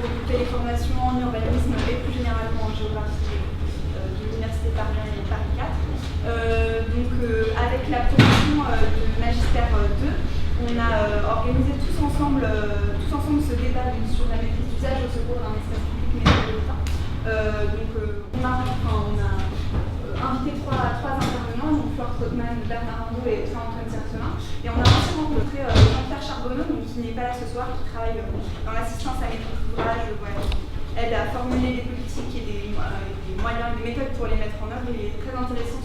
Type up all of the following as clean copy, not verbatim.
occuper les formations en urbanisme et plus généralement en géographie de l'Université de Paris et Paris 4. Avec la promotion de Magistère 2, on a organisé tous ensemble ce débat sur la maîtrise d'usage au secours d'un espace public métropolitain. On a invité trois intervenants, donc Flore Trottmann, Bernard Arnault et Antoine Cercelin. Et on a aussi rencontré Jean-Pierre Charbonneau, qui n'est pas là ce soir, qui travaille dans l'assistance à maîtrise d'ouvrage, aide à formuler des politiques et des moyens et des méthodes pour les mettre en œuvre. Il est très intéressant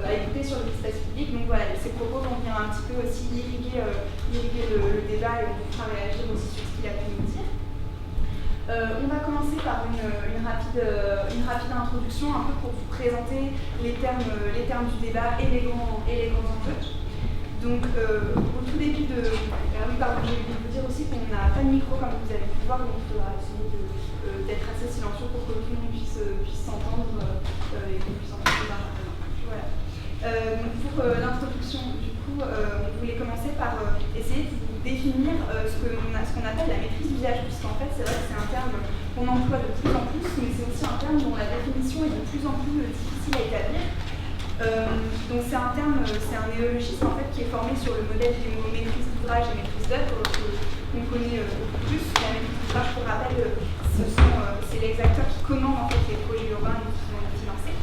à écouter sur l'espace public. Donc voilà, ces propos vont venir un petit peu aussi irriguer le débat et on pourra réagir aussi sur ce qu'il a pu nous dire. On va commencer par une rapide introduction, un peu pour vous présenter les termes du débat et les grands enjeux. Donc, au tout début de... j'ai oublié de vous dire aussi qu'on n'a pas de micro, comme vous avez pu voir, donc il faudra essayer d'être assez silencieux pour que tout le monde puisse s'entendre et qu'on puisse entendre les intervenants. Voilà. Pour l'introduction, du coup, on voulait commencer par essayer de vous définir ce qu'on appelle la maîtrise d'usage, puisqu'en fait, c'est vrai que c'est un terme qu'on emploie de plus en plus, mais c'est aussi un terme dont la définition est de plus en plus difficile à établir. Donc c'est un néologisme en fait qui est formé sur le modèle des mots maîtrise d'ouvrage et maîtrise d'œuvre qu'on connaît beaucoup plus. La maîtrise d'ouvrage, pour rappel, c'est les acteurs qui commandent en fait les projets urbains et qui vont les financer.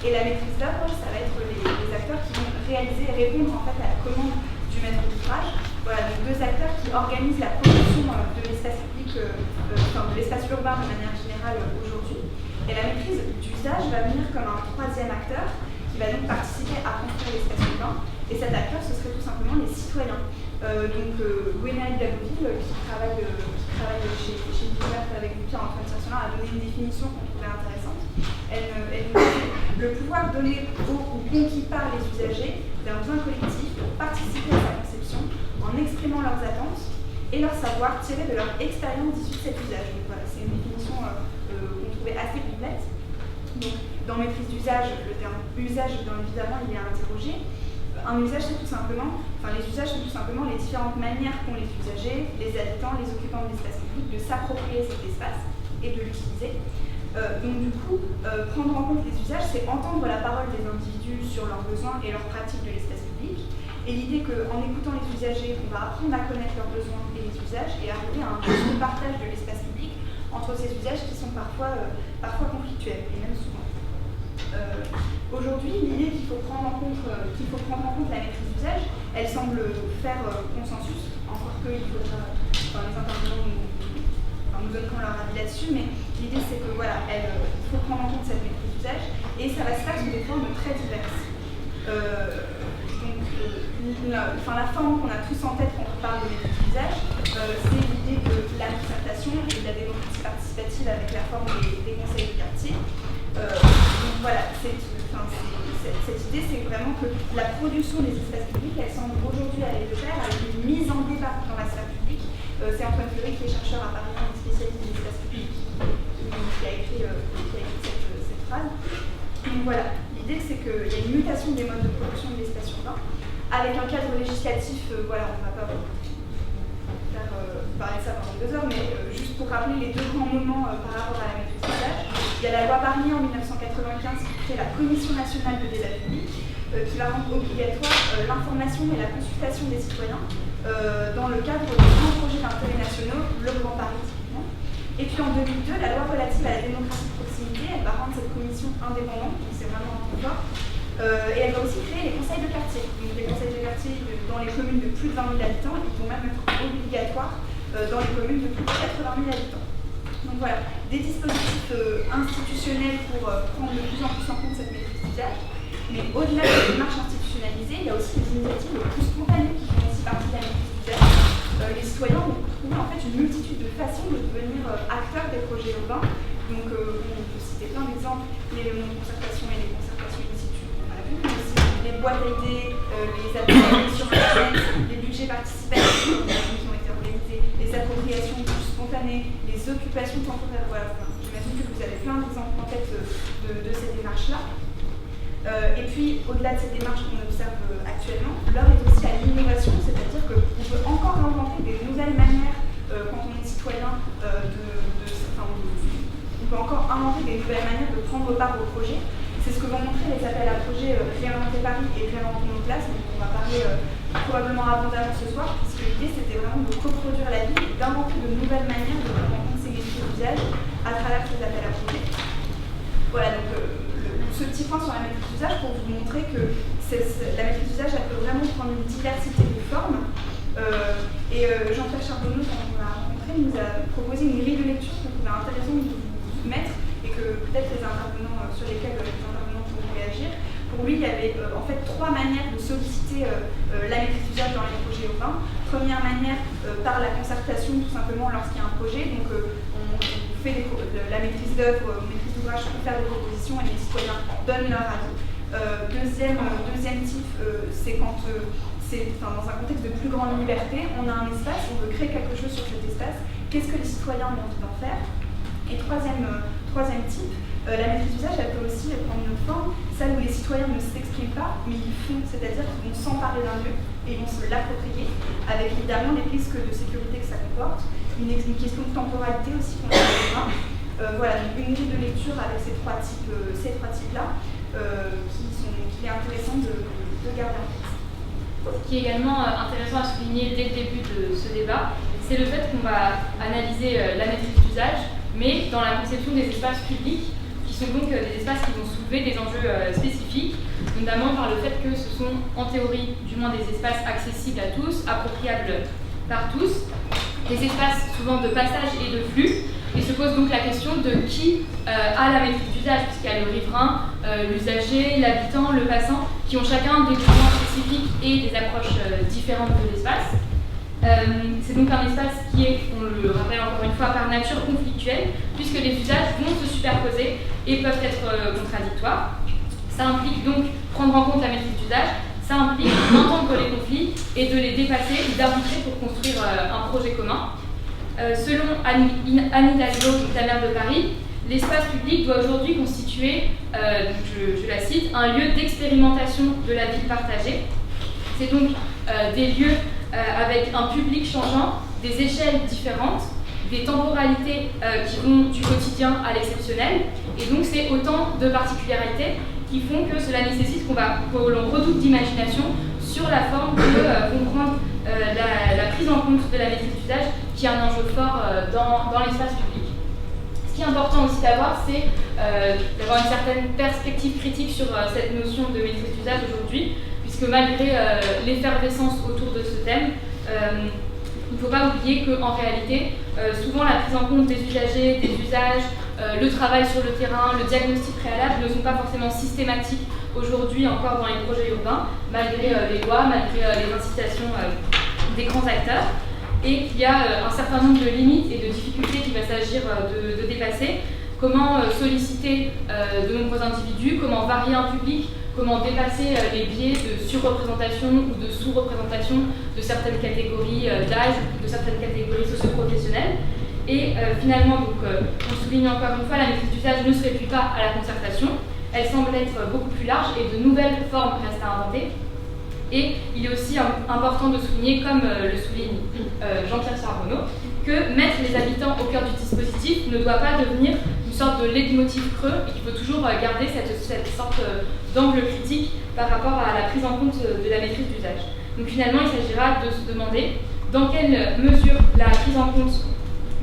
Et la maîtrise d'œuvre, ça va être les acteurs qui vont réaliser et répondre en fait à la commande du maître d'ouvrage. Voilà, donc deux acteurs qui organisent la production de l'espace public, de l'espace urbain de manière générale aujourd'hui. Et la maîtrise d'usage va venir comme un troisième acteur qui va donc participer à construire l'espace urbain. Et cet acteur, ce serait tout simplement les citoyens. Gwenaëlle Daboville, qui travaille chez Divert avec vous, Pierre-Antoine Cercelin, a donné une définition qu'on trouvait intéressante. Elle nous dit le pouvoir donné ou conquis par les usagers d'un bien collectif pour participer à sa conception en exprimant leurs attentes et leur savoir tiré de leur expérience issue de cet usage. Donc voilà, c'est une définition qu'on trouvait assez complète. Donc, dans maîtrise d'usage, le terme usage, bien évidemment, il est interrogé. Un usage, c'est tout simplement, les usages, c'est tout simplement les différentes manières qu'ont les usagers, les habitants, les occupants de l'espace public de s'approprier cet espace et de l'utiliser. Donc du coup, prendre en compte les usages, c'est entendre la parole des individus sur leurs besoins et leurs pratiques de l'espace public. Et l'idée qu'en écoutant les usagers, on va apprendre à connaître leurs besoins et les usages et arriver à un juste partage de l'espace public entre ces usages qui sont parfois conflictuels, et même souvent. Aujourd'hui, l'idée qu'il faut prendre en compte la maîtrise d'usage, elle semble faire consensus, encore que il faudra, les intervenants nous donneront leur avis là-dessus, mais l'idée c'est que voilà, il faut prendre en compte cette maîtrise d'usage et ça va se faire sous des formes très diverses. La forme qu'on a tous en tête quand on parle de maîtrise d'usage, c'est l'idée de la concertation et de la démocratie participative avec la forme des conseils de quartier. Donc voilà, cette idée, c'est vraiment que la production des espaces publics, elle semble aujourd'hui aller de pair avec une mise en débat dans la sphère publique. C'est Antoine Fleury, qui est chercheur à Paris, spécialiste des espaces publics, qui a écrit cette phrase. Donc voilà, l'idée c'est qu'il y a une mutation des modes de production de l'espace urbain, avec un cadre législatif, on ne va pas parler de ça pendant 2 heures, mais juste pour rappeler les deux grands moments par rapport à la maîtrise d'usage. Il y a la loi Barnier en 1995 qui crée la Commission nationale de débat public, qui va rendre obligatoire l'information et la consultation des citoyens dans le cadre de grands projets d'intérêt nationaux, le Grand Paris typiquement. Et puis en 2002, la loi relative à la démocratie de proximité, elle va rendre cette commission indépendante, donc c'est vraiment un point fort. Et elle va aussi créer les conseils de quartier. Donc les conseils de quartier dans les communes de plus de 20 000 habitants, ils vont même être obligatoires dans les communes de plus de 80 000 habitants. Donc voilà, des dispositifs institutionnels pour prendre de plus en plus en compte cette maîtrise d'usage. Mais au-delà des démarches institutionnalisées, il y a aussi des initiatives plus spontanées qui font aussi partie de la maîtrise d'usage. Les citoyens vont trouver en fait une multitude de façons de devenir acteurs des projets urbains. Donc on peut citer plein d'exemples, les réunions de concertation et les concertations in situ, on a vu, mais aussi les boîtes à idées, les appels sur Internet, les budgets participatifs qui ont été organisés, les appropriations plus spontanées, les occupations temporaires. Voilà, j'imagine que vous avez plein d'exemples en tête de ces démarches-là. Et puis, au-delà de ces démarches qu'on observe actuellement, l'heure est aussi à l'innovation, c'est-à-dire qu'on peut encore inventer des nouvelles manières, quand on est citoyen, de peut encore inventer des nouvelles manières de prendre part au projet. C'est ce que vont montrer les appels à projets Réinventer Paris et Réinventons nos places, dont on va parler probablement abondamment ce soir, puisque l'idée c'était vraiment de coproduire la ville et d'inventer de nouvelles manières de prendre en compte ces métiers d'usage à travers ces appels à projets. Voilà, donc ce petit point sur la maîtrise d'usage pour vous montrer que la maîtrise d'usage, elle peut vraiment prendre une diversité de formes. Jean-Pierre Charbonneau, quand on l'a rencontré, nous a proposé une grille de lecture qu'on trouvait intéressant de vous mettre et que peut-être les intervenants sur lesquels les intervenants pourront réagir. Pour lui, il y avait en fait 3 manières de solliciter la maîtrise d'usage dans les projets urbains. Première manière, par la concertation, tout simplement lorsqu'il y a un projet. Donc on fait la maîtrise d'œuvre, maîtrise d'ouvrage pour faire des propositions et les citoyens donnent leur avis. Deuxième type, c'est quand dans un contexte de plus grande liberté, on a un espace, on veut créer quelque chose sur cet espace, qu'est-ce que les citoyens ont envie d'en faire? Et troisième type, la maîtrise d'usage, elle peut aussi prendre une autre forme, celle où les citoyens ne s'expriment pas, mais ils font, c'est-à-dire qu'ils vont s'emparer d'un lieu et ils vont se l'approprier, avec évidemment les risques de sécurité que ça comporte, une question de temporalité aussi qu'on a. Voilà, donc une grille de lecture avec ces trois types-là, qu'il est intéressant de garder en tête. Ce qui est également intéressant à souligner dès le début de ce débat, c'est le fait qu'on va analyser la maîtrise d'usage, mais dans la conception des espaces publics, qui sont donc des espaces qui vont soulever des enjeux spécifiques, notamment par le fait que ce sont, en théorie, du moins des espaces accessibles à tous, appropriables par tous, des espaces souvent de passage et de flux, et se pose donc la question de qui a la maîtrise d'usage, puisqu'il y a le riverain, l'usager, l'habitant, le passant, qui ont chacun des besoins spécifiques et des approches différentes de l'espace. C'est donc un espace qui est, on le rappelle encore une fois, par nature conflictuel, puisque les usages vont se superposer et peuvent être contradictoires. Ça implique donc prendre en compte la maîtrise d'usage, ça implique d'entendre les conflits et de les dépasser ou d'arbitrer pour construire un projet commun. Selon Anne Hidalgo, la maire de Paris, l'espace public doit aujourd'hui constituer, je la cite, un lieu d'expérimentation de la ville partagée. C'est donc des lieux avec un public changeant, des échelles différentes, des temporalités qui vont du quotidien à l'exceptionnel. Et donc c'est autant de particularités qui font que cela nécessite que l'on redoute d'imagination sur la forme que comprendre la prise en compte de la maîtrise d'usage, qui est un enjeu fort dans l'espace public. Ce qui est important aussi d'avoir, c'est d'avoir une certaine perspective critique sur cette notion de maîtrise d'usage aujourd'hui, puisque malgré l'effervescence autour de ce thème, il ne faut pas oublier qu'en réalité, souvent la prise en compte des usagers, des usages, le travail sur le terrain, le diagnostic préalable ne sont pas forcément systématiques aujourd'hui encore dans les projets urbains, malgré les lois, malgré les incitations des grands acteurs. Et qu'il y a un certain nombre de limites et de difficultés qu'il va s'agir de dépasser. Comment solliciter de nombreux individus, comment varier un public, comment dépasser les biais de surreprésentation ou de sous-représentation de certaines catégories d'âge, de certaines catégories socio-professionnelles. Et finalement, donc, on souligne encore une fois, la maîtrise d'usage ne se réduit pas à la concertation, elle semble être beaucoup plus large et de nouvelles formes restent à inventer. Et il est aussi important de souligner, comme le souligne Jean-Pierre Charbonneau, que mettre les habitants au cœur du dispositif ne doit pas devenir une sorte de leitmotiv creux et qu'il faut toujours garder cette sorte d'angle critique par rapport à la prise en compte de la maîtrise d'usage. Donc finalement, il s'agira de se demander dans quelle mesure la prise en compte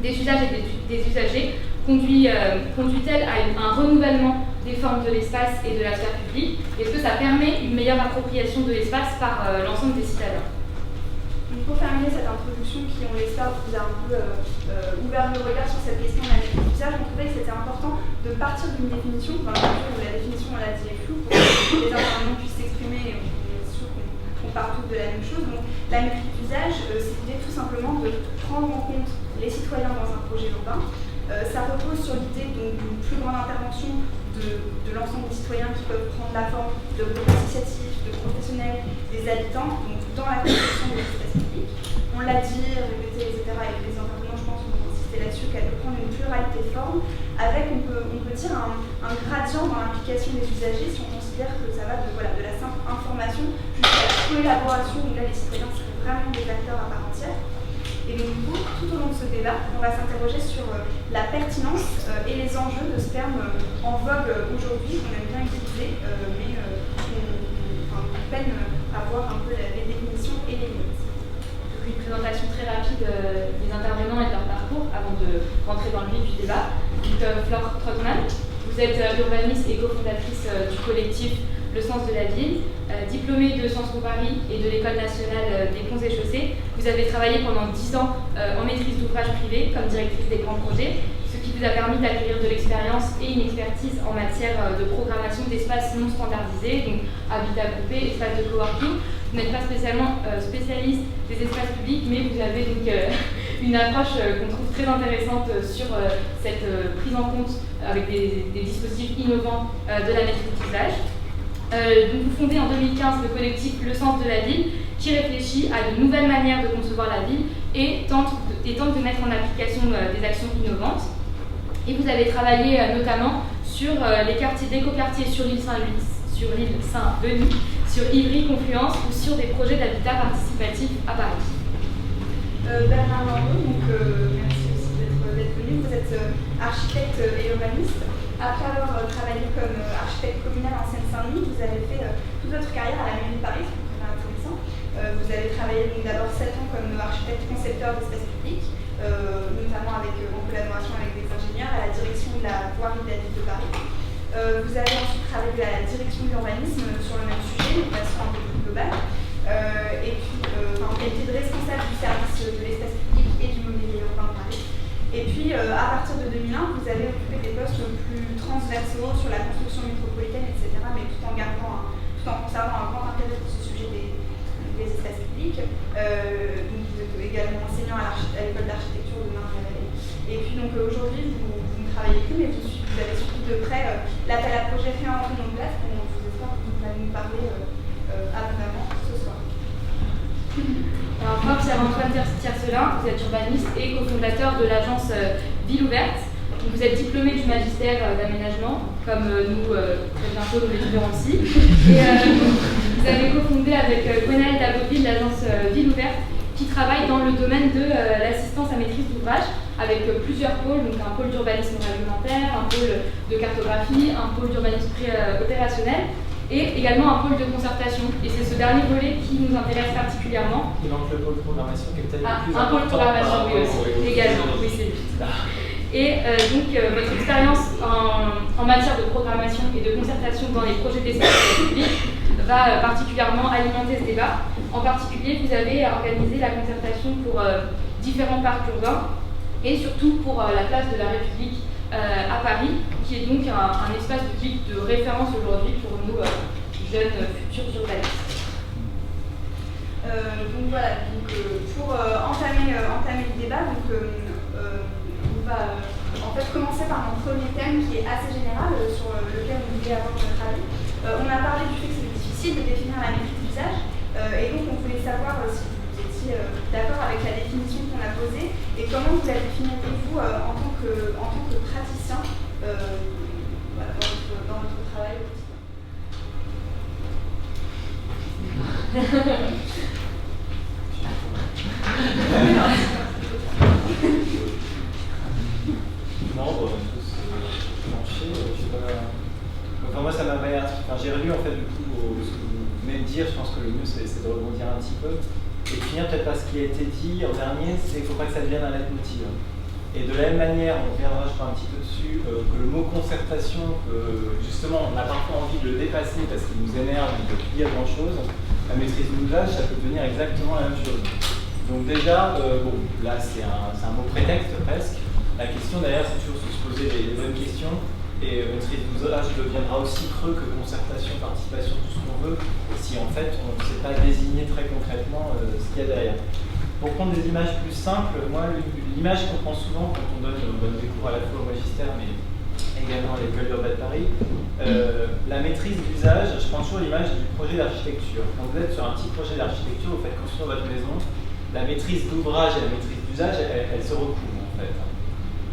des usages et des usagers conduit-elle à un renouvellement des formes de l'espace et de la sphère publique? Est-ce que ça permet une meilleure appropriation de l'espace par l'ensemble des citadins? Pour terminer cette introduction qui, on l'espère, vous a un peu ouvert le regard sur cette question de la maîtrise d'usage, on trouvait que c'était important de partir d'une définition, dans la mesure où la définition, on l'a dit, est floue, pour que les intervenants puissent s'exprimer et on est sûr qu'on part tous de la même chose. Donc la maîtrise d'usage, c'est l'idée tout simplement de prendre en compte les citoyens dans un projet urbain. Ça repose sur l'idée d'une plus grande intervention de l'ensemble des citoyens qui peuvent prendre la forme de groupes associatifs, de professionnels, des habitants, donc dans la conception de l'espace public. On l'a dit, répété, etc. Et les intervenants, je pense, ont insisté là-dessus, qu'elle peut prendre une pluralité de formes, avec, on peut dire, un gradient dans l'implication des usagers, si on considère que ça va de la simple information jusqu'à la collaboration, où là les citoyens seraient vraiment des acteurs à part entière. Et donc du coup, tout au long de ce débat, on va s'interroger sur la pertinence et les enjeux de ce terme en vogue aujourd'hui, qu'on aime bien utiliser, mais on peine à voir un peu les définitions et les limites. Donc une présentation très rapide des intervenants et de leur parcours avant de rentrer dans le vif du débat. Donc, Flore Trotman, vous êtes urbaniste et cofondatrice du collectif Le Sens de la Ville, diplômée de Sciences Po Paris et de l'École nationale des ponts et chaussées. Vous avez travaillé pendant 10 ans en maîtrise d'ouvrage privé comme directrice des grands projets, ce qui vous a permis d'acquérir de l'expérience et une expertise en matière de programmation d'espaces non standardisés, donc habitat groupé, espaces de coworking. Vous n'êtes pas spécialement spécialiste des espaces publics, mais vous avez donc une approche qu'on trouve très intéressante sur cette prise en compte avec des dispositifs innovants de la maîtrise d'usage. Donc vous fondez en 2015 le collectif Le Sens de la Ville, qui réfléchit à de nouvelles manières de concevoir la ville et tente de mettre en application des actions innovantes. Et vous avez travaillé notamment sur les quartiers d'écoquartiers sur l'île Saint-Denis, sur Ivry, Confluence ou sur des projets d'habitat participatif à Paris. Bernard Landreau, donc merci aussi d'être venu. Vous êtes architecte et urbaniste. Après avoir travaillé comme architecte communal en Seine-Saint-Denis, vous avez fait toute votre carrière à la mairie de Paris, ce qui est très intéressant. Vous avez travaillé donc d'abord 7 ans comme architecte concepteur d'espaces publics, notamment en collaboration avec des ingénieurs à la direction de la voirie de la ville de Paris. Vous avez ensuite travaillé à la direction de l'urbanisme sur le même sujet, de façon un peu plus globale. Et puis, vous avez été responsable du service de l'espace public et du mobilier urbain de Paris. Et puis, à partir de 2001, vous avez occupé des postes plus transversaux sur la construction métropolitaine, etc., mais tout en conservant un grand intérêt pour ce sujet des espaces publics. Donc, vous êtes également enseignant à l'école d'architecture de Marne-la-Vallée. Et puis, donc, aujourd'hui, vous ne travaillez plus, mais vous avez suivi de près l'appel à projet fait en nos places, dont je vous espère que vous allez nous parler abondamment ce soir. Alors, moi, Pierre-Antoine Tiercelin, vous êtes urbaniste et cofondateur de l'agence Ville Ouverte. Vous êtes diplômé du magistère d'aménagement, comme nous, très bientôt, nous l'étudiants aussi. Et vous avez cofondé avec Gwenaëlle Daboville l'agence Ville Ouverte, qui travaille dans le domaine de l'assistance à maîtrise d'ouvrage, avec plusieurs pôles, donc un pôle d'urbanisme réglementaire, un pôle de cartographie, un pôle d'urbanisme opérationnel, et également un pôle de concertation. Et c'est ce dernier volet qui nous intéresse particulièrement. Il manque le pôle de programmation qui est peut-être plus un pôle de programmation, oui, aussi. Également, oui, c'est juste. Et donc, votre expérience en matière de programmation et de concertation dans les projets d'espace public va particulièrement alimenter ce débat. En particulier, vous avez organisé la concertation pour différents parcs urbains et surtout pour la place de la République à Paris, qui est donc un espace public de référence aujourd'hui pour nous, jeunes futurs urbanistes. Donc voilà, pour entamer le débat, on va en fait commencer par un premier thème qui est assez général sur lequel on voulait avoir notre avis. On a parlé du fait que c'était difficile de définir la maîtrise d'usage et donc on voulait savoir si vous étiez d'accord avec la définition qu'on a posée et comment vous la définiriez-vous en tant que praticien voilà, dans votre travail au quotidien. Non, on va tous plancher, je sais pas. Enfin, moi, ça m'avait. Enfin, j'ai relu en fait du coup ce que vous venez de dire. Je pense que le mieux c'est de rebondir un petit peu et de finir peut-être par ce qui a été dit en dernier, c'est qu'il ne faut pas que ça devienne un leitmotiv. Et de la même manière, on reviendra, je crois, un petit peu dessus, que le mot concertation, justement, on a parfois envie de le dépasser parce qu'il nous énerve, il ne peut plus dire grand-chose. La maîtrise d'usage, ça peut devenir exactement la même chose. Donc déjà, bon, là c'est un mot prétexte presque. La question d'ailleurs, c'est toujours se poser les bonnes questions. Et maîtrise d'usage deviendra aussi creux que concertation, participation, tout ce qu'on veut, si en fait on ne sait pas désigner très concrètement ce qu'il y a derrière. Pour prendre des images plus simples, moi l'image qu'on prend souvent quand on donne des cours à la fois au magistère mais également à l'école d'urbain de Paris, la maîtrise d'usage, je prends toujours l'image du projet d'architecture. Quand vous êtes sur un petit projet d'architecture, vous faites construire votre maison, la maîtrise d'ouvrage et la maîtrise d'usage, elles se recouvrent en fait.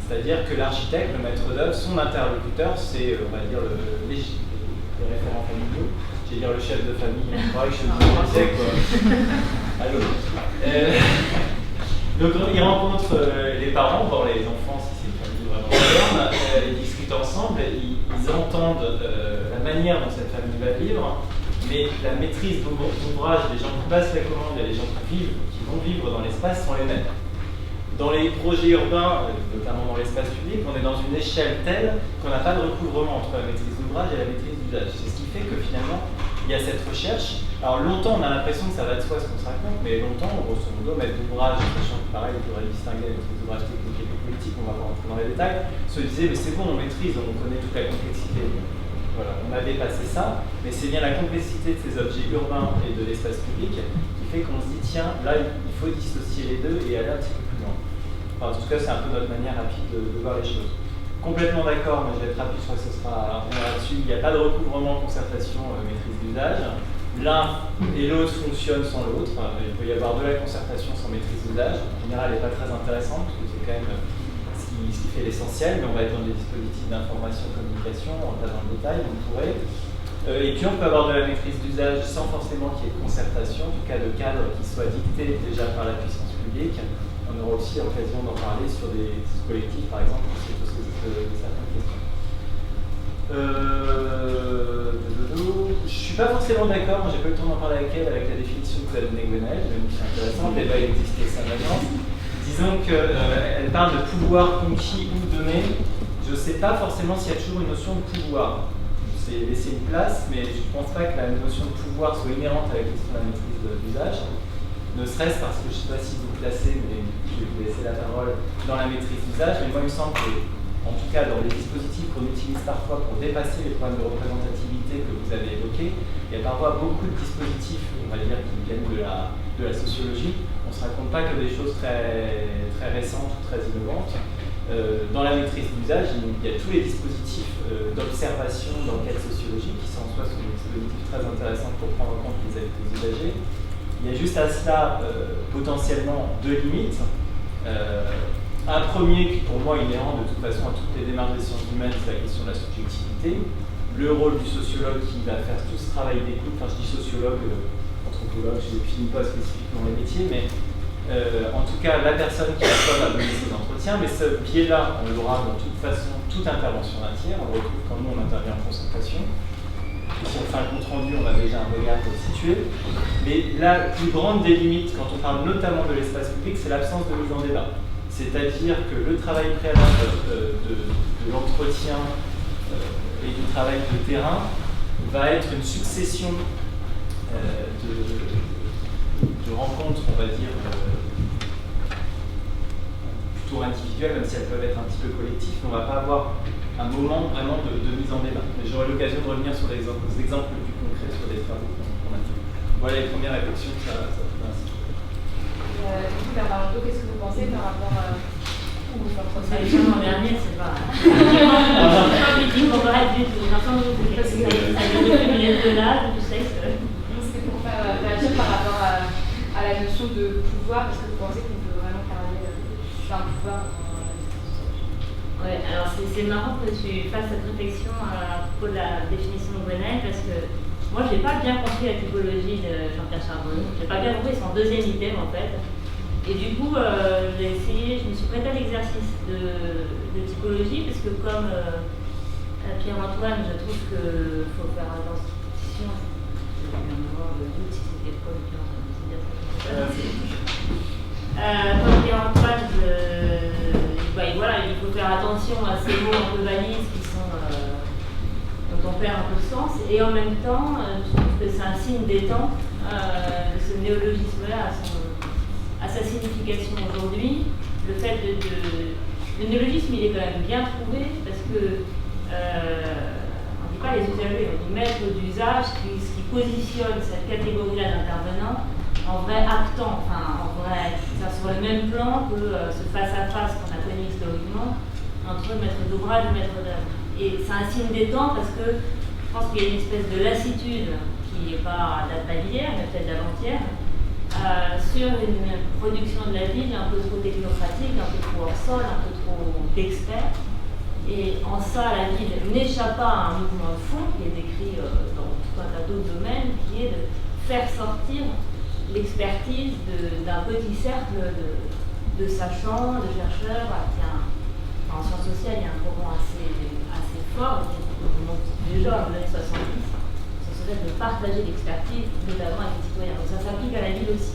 C'est-à-dire que l'architecte, le maître d'œuvre, son interlocuteur, c'est, on va dire, les référents familiaux. J'allais dire le chef de famille, il faudrait que je me disais quoi. Allô. Donc ils rencontrent les parents, bon, les enfants si c'est une famille vraiment moderne, ils discutent ensemble, ils entendent la manière dont cette famille va vivre, mais la maîtrise d'ouvrage des gens qui passent la commande et les gens qui vont vivre dans l'espace sont les mêmes. Dans les projets urbains, notamment dans l'espace public, on est dans une échelle telle qu'on n'a pas de recouvrement entre la maîtrise d'ouvrage et la maîtrise d'usage. C'est ce qui fait que finalement, il y a cette recherche. Alors longtemps, on a l'impression que ça va de soi ce qu'on se raconte, mais longtemps, grosso modo, maître d'ouvrage, sachant que pareil, il faudrait distinguer la maîtrise d'ouvrage technique et politique, on va pas rentrer dans les détails, se disait, mais c'est bon, on maîtrise, on connaît toute la complexité. Voilà, on a dépassé ça, mais c'est bien la complexité de ces objets urbains et de l'espace public qui fait qu'on se dit, tiens, là, il faut dissocier les deux et aller un petit peu plus loin. Enfin, en tout cas, c'est un peu notre manière rapide de voir les choses. Complètement d'accord, mais je vais être rapide, je crois que ce sera là-dessus. Il n'y a pas de recouvrement, concertation, maîtrise d'usage. L'un et l'autre fonctionnent sans l'autre. Il peut y avoir de la concertation sans maîtrise d'usage. En général, elle n'est pas très intéressante, parce que c'est quand même ce qui fait l'essentiel, mais on va être dans des dispositifs d'information, communication, on va pas dans le détail, on pourrait. Et puis on peut avoir de la maîtrise d'usage sans forcément qu'il y ait de concertation, en tout cas de cadre qui soit dicté déjà par la puissance publique. On aura aussi l'occasion d'en parler sur des collectifs, par exemple, pour se poser certaines questions. Je ne suis pas forcément d'accord, moi j'ai pas eu le temps d'en parler avec elle, avec la définition que vous avez donnée Gwenaëlle, mais c'est intéressant, le débat existait ça maintenant. Disons qu'elle parle de pouvoir conquis ou donné. Je ne sais pas forcément s'il y a toujours une notion de pouvoir. C'est laisser une place, mais je ne pense pas que la notion de pouvoir soit inhérente à la question de la maîtrise d'usage. Ne serait-ce parce que je ne sais pas si vous placez, mais je vais vous laisser la parole dans la maîtrise d'usage, mais moi il me semble que, en tout cas dans les dispositifs qu'on utilise parfois pour dépasser les problèmes de représentativité que vous avez évoqués, il y a parfois beaucoup de dispositifs, on va dire, qui viennent de la sociologie. On ne se raconte pas que des choses très, très récentes ou très innovantes. Dans la maîtrise d'usage, il y a tous les dispositifs d'observation, d'enquête sociologique, qui sont en soi des dispositifs très intéressants pour prendre en compte les habiletés usagers. Il y a juste à cela potentiellement deux limites. Un premier qui pour moi est inhérent de toute façon à toutes les démarches des sciences humaines, c'est la question de la subjectivité. Le rôle du sociologue qui va faire tout ce travail d'écoute, enfin je dis sociologue, anthropologue, je ne définis pas spécifiquement les métiers, mais en tout cas la personne qui va mener ces entretiens, mais ce biais-là, on l'aura de toute façon, toute intervention d'un tiers, on le retrouve quand nous on intervient en concertation. Si on fait un compte rendu, on a déjà un regard situé. Mais la plus grande des limites, quand on parle notamment de l'espace public, c'est l'absence de mise en débat. C'est-à-dire que le travail préalable de l'entretien et du travail de terrain va être une succession de rencontres, on va dire, plutôt individuelles, même si elles peuvent être un petit peu collectives, mais on ne va pas avoir un moment vraiment de mise en débat. Mais j'aurai l'occasion de revenir sur les exemples plus concrets sur les travaux qu'on a fait. Voilà les premières réflexions que ça fait ainsi. Du coup, Bernard Loto, qu'est-ce que vous pensez par rapport à votre procès? L'an dernier, c'est pas politique corporate du tout. L'ensemble de ça de là, du sexe. C'est pour faire réagir par rapport à la notion de pouvoir, parce que vous pensez qu'on peut vraiment parler d'un pouvoir. Ouais, alors c'est marrant que tu fasses cette réflexion à propos de la définition de Gwenaëlle, parce que moi je n'ai pas bien compris la typologie de Jean-Pierre Charbonneau. Je n'ai pas bien compris son deuxième item en fait. Et du coup, j'ai essayé, je me suis prêtée à l'exercice de typologie, parce que comme Pierre-Antoine, je trouve qu'il faut faire attention. J'ai eu un moment de doute si c'était quoi Pierre-Antoine, c'est bien ça. Comme Pierre-Antoine, voilà, il faut faire attention à ces mots un peu valises qui sont, dont on perd un peu de sens. Et en même temps, je trouve que c'est un signe des temps, ce néologisme-là à sa signification aujourd'hui. Le fait le néologisme, il est quand même bien trouvé parce que on ne dit pas les usagers, on dit maître d'usage qui positionne cette catégorie-là d'intervenants en vrai actant, enfin en vrai sur le même plan que ce face-à-face qu'on a connu historiquement entre maître d'ouvrage et maître d'œuvre. Et c'est un signe des temps parce que je pense qu'il y a une espèce de lassitude qui n'est pas date pas d'hier, mais peut-être d'avant-hier, sur une production de la ville un peu trop technocratique, un peu trop hors sol, un peu trop d'experts. Et en ça, la ville n'échappe pas à un mouvement de fond qui est décrit dans tout un tas d'autres domaines, qui est de faire sortir l'expertise d'un petit cercle de sachants, de chercheurs, en sciences sociales, il y a un courant assez fort, déjà dans les années 70, de partager l'expertise, notamment avec les citoyens. Donc ça s'applique à la ville aussi.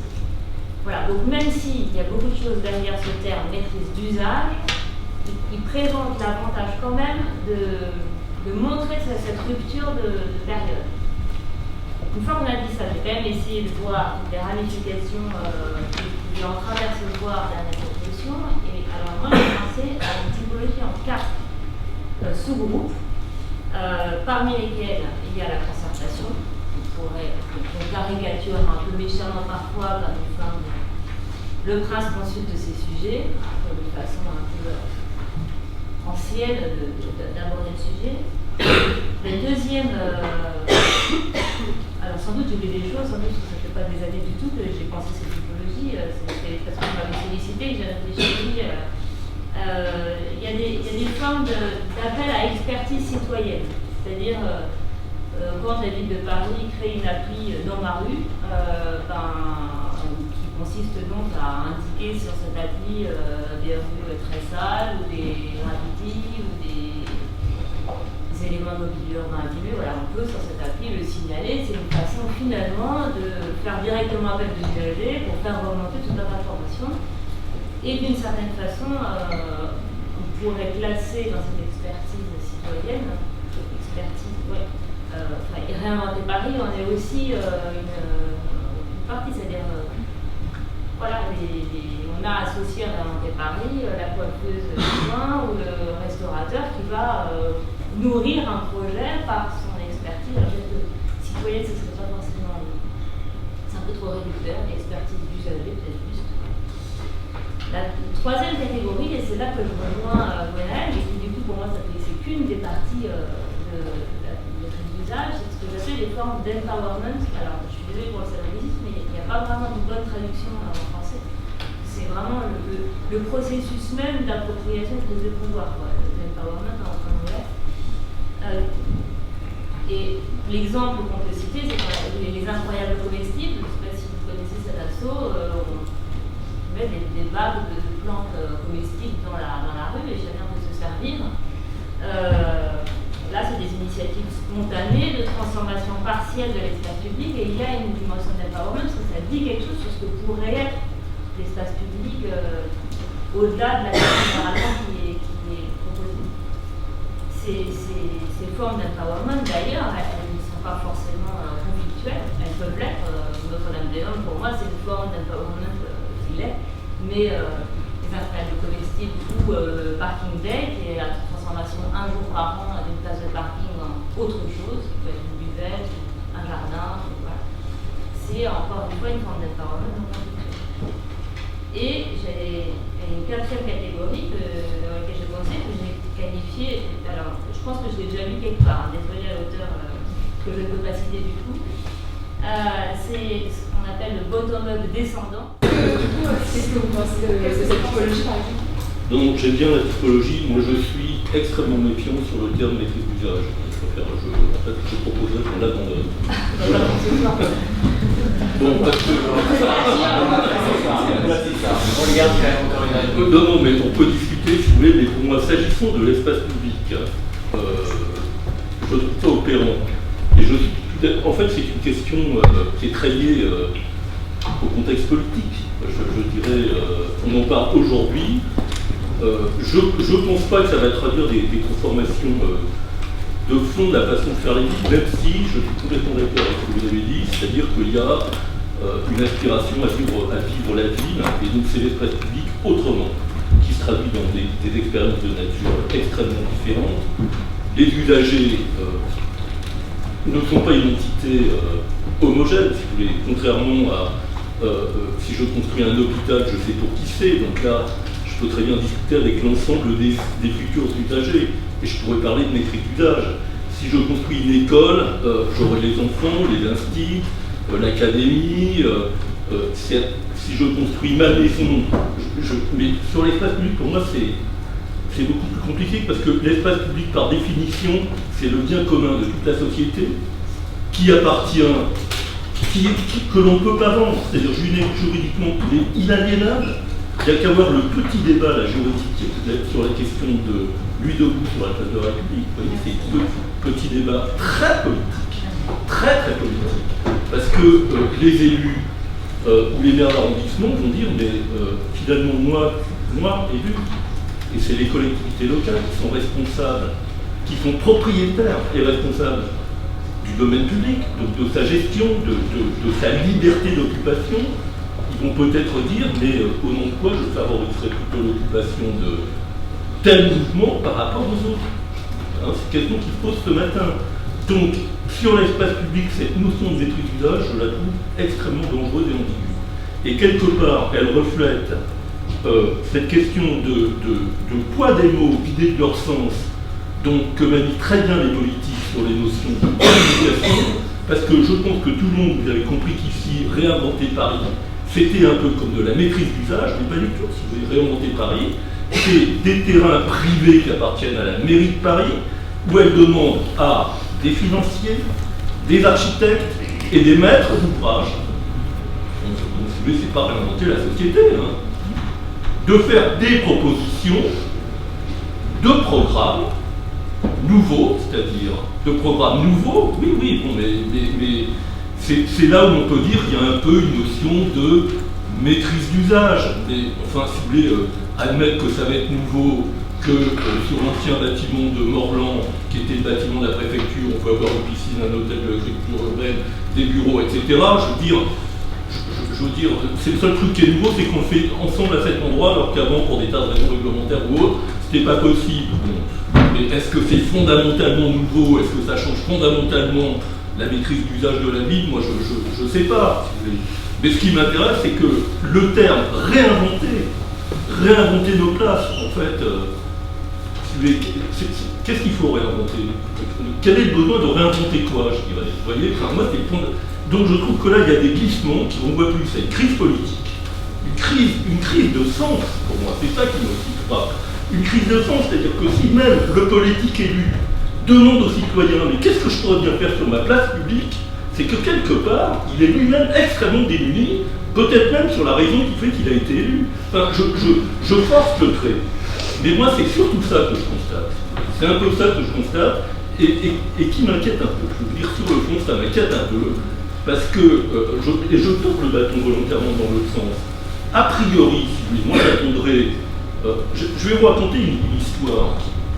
Voilà, donc même s'il y a beaucoup de choses derrière ce terme maîtrise d'usage, il présente l'avantage quand même de montrer cette rupture de période. Une fois qu'on a dit ça, j'ai quand même essayé de voir les ramifications qui en traversent le voir derrière cette notion. Et alors moi, j'ai pensé à une typologie en 4 sous-groupes, parmi lesquels il y a la concertation, qui pourrait, on caricature un peu méchamment parfois comme une forme de le prince consulte ces sujets, de façon un peu ancienne d'aborder le sujet. Le deuxième, alors sans doute j'ai oublié des choses, sans doute parce que ça ne fait pas des années du tout que j'ai pensé cette typologie, c'est parce qu'on m'avait sollicité que j'ai réfléchi. Il y a des formes d'appel à expertise citoyenne, c'est-à-dire quand la ville de Paris crée une appli dans ma rue, qui consiste donc à indiquer sur cette appli des rues très sales ou des graffitis ou des éléments mobiliers urbains abîmés, voilà, on peut sur cette appli le signaler. C'est une façon finalement de faire directement appel de l'usager pour faire remonter toute notre information. Et d'une certaine façon, on pourrait classer dans cette expertise citoyenne, réinventer Paris, on est aussi une partie, c'est-à-dire voilà, on a associé à réinventer Paris la coiffeuse du coin ou le restaurateur qui va nourrir un projet par son expertise. Alors, citoyenne, ce serait pas forcément, c'est un peu trop réducteur, l'expertise d'usager peut-être plus. La troisième catégorie, et c'est là que je rejoins Gwenaëlle, et qui du coup pour moi c'est qu'une des parties de la maîtrise d'usage, c'est ce que j'appelle les formes d'empowerment. Alors je suis désolée pour le salariisme, mais il n'y a pas vraiment une bonne traduction en français. C'est vraiment le processus même d'appropriation de pouvoir, l'empowerment en anglais. Et l'exemple qu'on peut citer, c'est les incroyables comestibles. Je ne sais pas si vous connaissez cet assaut. On met des bagues de plantes comestibles dans la rue et chacun peut se servir. Là, c'est des initiatives spontanées de transformation partielle de l'espace public et il y a une dimension d'empowerment parce que ça dit quelque chose sur ce que pourrait être l'espace public au-delà de la génération qui est proposée. Ces formes d'empowerment, d'ailleurs, elles ne sont pas forcément conflictuelles, elles peuvent l'être. Notre-Dame-des-Landes, pour moi, c'est une forme d'empowerment qu'il est, mais les incroyables comestibles ou Parking Day, qui est la transformation un jour par an d'une place de parking en autre chose, qui peut être une buvette, un jardin, voilà. C'est encore une fois une forme d'empowerment non conflictuelle. Et j'ai une quatrième catégorie dans laquelle j'ai pensé, que j'ai qualifiée, alors je pense que je l'ai déjà lu quelque part, désolé à l'auteur que je ne peux pas citer du coup. C'est ce qu'on appelle le bottom-up descendant. Qu'est-ce que vous pensez de cette typologie par exemple? Donc j'aime bien la typologie, moi je suis extrêmement méfiant sur le terme maîtrise d'usage. Je proposerais qu'on l'abandonne. Bon, parce que... On les garde quand même encore une année. Non, mais on peut discuter si vous voulez, mais pour moi, s'agissant de l'espace public, je trouve ça opérant. Et en fait, c'est une question qui est très liée au contexte politique. Je dirais, on en parle aujourd'hui. Je ne pense pas que ça va traduire des transformations de fond de la façon de faire les villes, même si je suis complètement d'accord avec ce que vous avez dit, c'est-à-dire qu'il y a une aspiration à vivre la ville, et donc c'est l'espace public autrement, qui se traduit dans des expériences de nature extrêmement différentes. Les usagers ne sont pas une entité homogène, si vous voulez, contrairement à si je construis un hôpital, je sais pour qui c'est, donc là, je peux très bien discuter avec l'ensemble des futurs usagers, et je pourrais parler de maîtrise d'usage. Si je construis une école, j'aurai les enfants, les instituts, l'académie, si je construis ma maison, mais sur l'espace public, pour moi, c'est beaucoup plus compliqué, parce que l'espace public, par définition, c'est le bien commun de toute la société, qui appartient, que l'on ne peut pas vendre, c'est-à-dire juridiquement, il est inaliénable, Il n'y a qu'à voir le petit débat, la juridique, sur la question de Louis Debout sur la place de la République. Vous voyez, c'est petit débat très politique, très politique. Parce que les élus ou les maires d'arrondissement vont dire, mais finalement, moi, élu, et c'est les collectivités locales qui sont responsables, qui sont propriétaires et responsables du domaine public, de sa gestion, de sa liberté d'occupation. Ils vont peut-être dire, mais au nom de quoi je favoriserais plutôt l'occupation de tel mouvement par rapport aux autres. Hein, c'est une question qui se pose ce matin. Donc, sur l'espace public, cette notion de maîtrise d'usage, je la trouve extrêmement dangereuse et ambiguë. Et quelque part, elle reflète cette question de poids des mots vidés de leur sens, donc que manient très bien les politiques sur les notions de communication, parce que je pense que tout le monde, vous avez compris qu'ici, réinventer Paris, c'était un peu comme de la maîtrise d'usage, mais pas du tout. Si vous voulez réinventer Paris, c'est des terrains privés qui appartiennent à la mairie de Paris, où elle demande à des financiers, des architectes et des maîtres d'ouvrage, donc si vous voulez, c'est pas réinventer la société, hein, de faire des propositions de programmes nouveaux, c'est-à-dire de programmes nouveaux, oui, bon, mais c'est là où on peut dire qu'il y a un peu une notion de maîtrise d'usage. Mais enfin, si vous voulez admettre que ça va être nouveau, que sur l'ancien bâtiment de Morlan, qui était le bâtiment de la préfecture, on peut avoir une piscine, un hôtel de l'agriculture urbaine, des bureaux, etc. Je veux dire, c'est le seul truc qui est nouveau, c'est qu'on le fait ensemble à cet endroit, alors qu'avant, pour des tas de raisons réglementaires ou autres, c'était pas possible. Bon. Mais est-ce que c'est fondamentalement nouveau? Est-ce que ça change fondamentalement la maîtrise d'usage de la ville? Moi, je sais pas. Si vous voulez. Mais ce qui m'intéresse, c'est que le terme réinventer nos places, en fait, si vous voulez, qu'est-ce qu'il faut réinventer? Quel est le besoin de réinventer quoi, je dirais? Vous voyez, enfin, moi, donc je trouve que là, il y a des glissements qui renvoient plus à une crise politique, une crise de sens, pour moi, c'est ça qui me motive pas. Une crise de sens, c'est-à-dire que si même le politique élu demande aux citoyens, mais qu'est-ce que je pourrais bien faire sur ma place publique, c'est que quelque part, il est lui-même extrêmement démuni, peut-être même sur la raison qui fait qu'il a été élu. Enfin, je force le trait. Mais moi, c'est surtout ça que je constate. C'est un peu ça que je constate, et qui m'inquiète un peu. Je veux dire, sur le fond, ça m'inquiète un peu, parce que, je tourne le bâton volontairement dans l'autre sens. A priori, si vous voulez, moi j'attendrai. Je vais vous raconter une histoire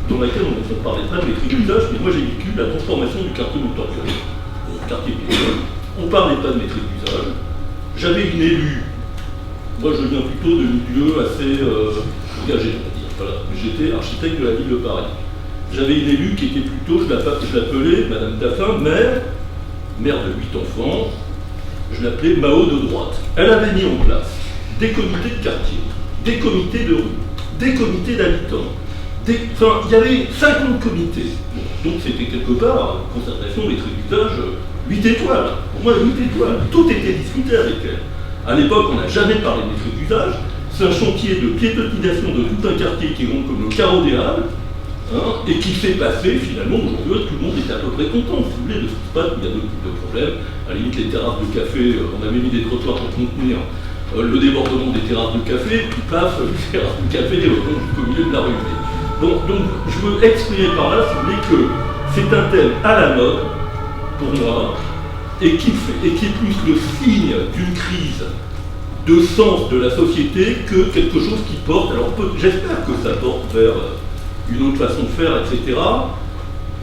dans laquelle on parlait pas de maîtrise d'usage, mais moi j'ai vécu la transformation du quartier Montorgueil, quartier piéton. On parlait pas de maîtrise d'usage. J'avais une élue, moi je viens plutôt de milieu assez engagé, on va dire. Voilà. J'étais architecte de la ville de Paris. J'avais une élue qui était plutôt, je l'appelais Madame Taffin, mère de 8 enfants, je l'appelais Mao de droite. Elle avait mis en place des comités de quartier, des comités de rue, des comités d'habitants. Enfin, il y avait 50 comités. Donc c'était quelque part, concertation, maîtrise d'usage, 8 étoiles. Pour moi, 8 étoiles. Tout était discuté avec elle. À l'époque, on n'a jamais parlé de maîtrise d'usage. C'est un chantier de piétonisation de tout un quartier qui est rond comme le carreau des Halles, hein, et qui s'est passé finalement aujourd'hui, tout le monde était à peu près content, si vous voulez, de ce qui se passe. Il y a d'autres types de problèmes. À la limite, les terrasses de café, on avait mis des trottoirs pour contenir le débordement des terrasses de café, puis paf, les terrasses de café vont jusqu'au milieu de la rue. Donc, je veux exprimer par là, si vous voulez, que c'est un thème à la mode, pour moi, et qui est plus le signe d'une crise de sens de la société que quelque chose qui porte, alors j'espère que ça porte vers une autre façon de faire, etc.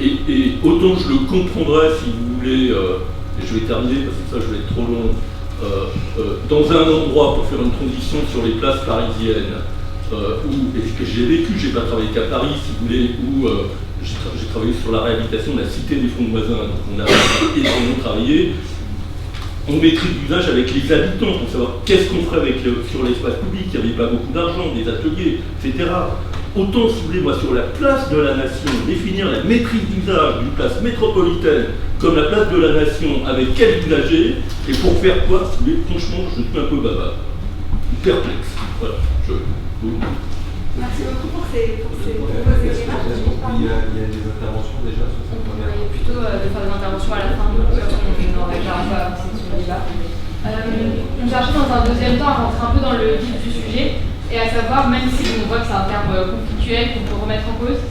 Et autant je le comprendrais, si vous voulez, et je vais terminer parce que ça je vais être trop long, dans un endroit pour faire une transition sur les places parisiennes, où, et ce que j'ai vécu, j'ai pas travaillé qu'à Paris, si vous voulez, où j'ai travaillé sur la réhabilitation de la cité des fonds de voisins, donc on a énormément travaillé. On maîtrise l'usage avec les habitants pour savoir qu'est-ce qu'on ferait sur l'espace public, il n'y avait pas beaucoup d'argent, des ateliers, etc. Autant, si vous voulez, moi, sur la place de la nation, définir la maîtrise d'usage d'une place métropolitaine comme la place de la nation avec quel usager, et pour faire quoi, si vous voulez, franchement, je suis un peu bavard, perplexe. Voilà. Merci beaucoup pour ces éléments. Il y a des interventions déjà sur cette première. On va plutôt de faire des interventions à la fin, on n'aurait pas à avancer sur le débat. On cherchait dans un deuxième temps à rentrer un peu dans le vif du sujet. et à savoir, même si on voit que c'est un terme conflictuel qu'on peut remettre en cause,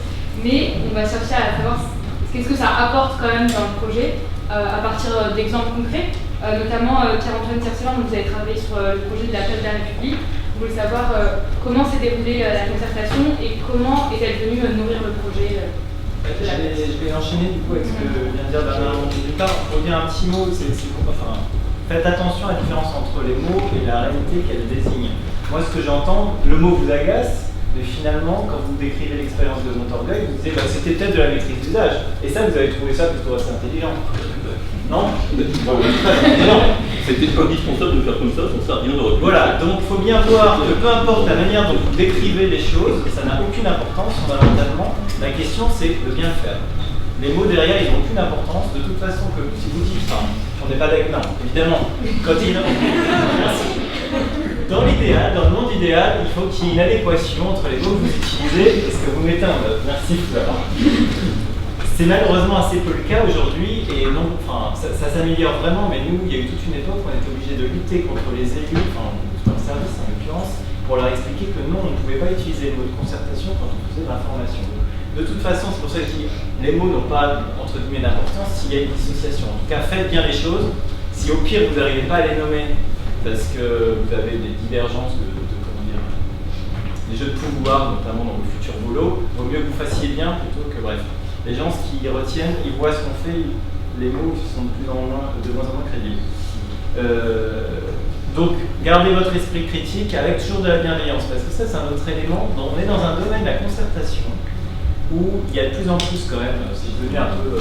mais on va chercher à savoir qu'est-ce que ça apporte quand même dans le projet à partir d'exemples concrets. Notamment, Pierre-Antoine Tiercelin, vous avez travaillé sur le projet de la place de la République. Vous voulez savoir comment s'est déroulée la concertation et comment est-elle venue nourrir le projet Je vais enchaîner du coup avec ce que vient de dire Bernard. D'une part, pour dire un petit mot, faites attention à la différence entre les mots et la réalité qu'elles désignent. Moi, ce que j'entends, le mot vous agace, mais finalement, quand vous décrivez l'expérience de Montorgueil, vous disiez c'était peut-être de la maîtrise d'usage. Et ça, vous avez trouvé ça plutôt assez intelligent. Non? C'était indispensable de faire comme ça, sans ça rien n'aurait pu. Voilà, donc il faut bien voir que peu importe la manière dont vous décrivez les choses, ça n'a aucune importance fondamentalement. La question c'est de bien le faire. Les mots derrière, ils n'ont aucune importance. De toute façon, que si vous dites, on n'est pas d'accord, non, évidemment, quand il dans l'idéal, dans le monde idéal, il faut qu'il y ait une adéquation entre les mots que vous utilisez et ce que vous mettez en œuvre. Merci Florent. C'est malheureusement assez peu le cas aujourd'hui, et non, ça s'améliore vraiment, mais nous, il y a eu toute une époque où on était obligé de lutter contre les élus, dans le service en l'occurrence, pour leur expliquer que non, on ne pouvait pas utiliser les mots de concertation quand on faisait de l'information. De toute façon, c'est pour ça que je dis, les mots n'ont pas, entre guillemets, d'importance s'il y a une dissociation. En tout cas, faites bien les choses. Si au pire, vous n'arrivez pas à les nommer, parce que vous avez des divergences des jeux de pouvoir, notamment dans vos futurs boulots, vaut mieux que vous fassiez bien plutôt que bref. Les gens, ce qu'ils retiennent, ils voient ce qu'on fait, les mots sont de moins en moins crédibles. Donc, gardez votre esprit critique avec toujours de la bienveillance, parce que ça, c'est un autre élément. On est dans un domaine de la concertation où il y a de plus en plus, quand même, c'est devenu un peu.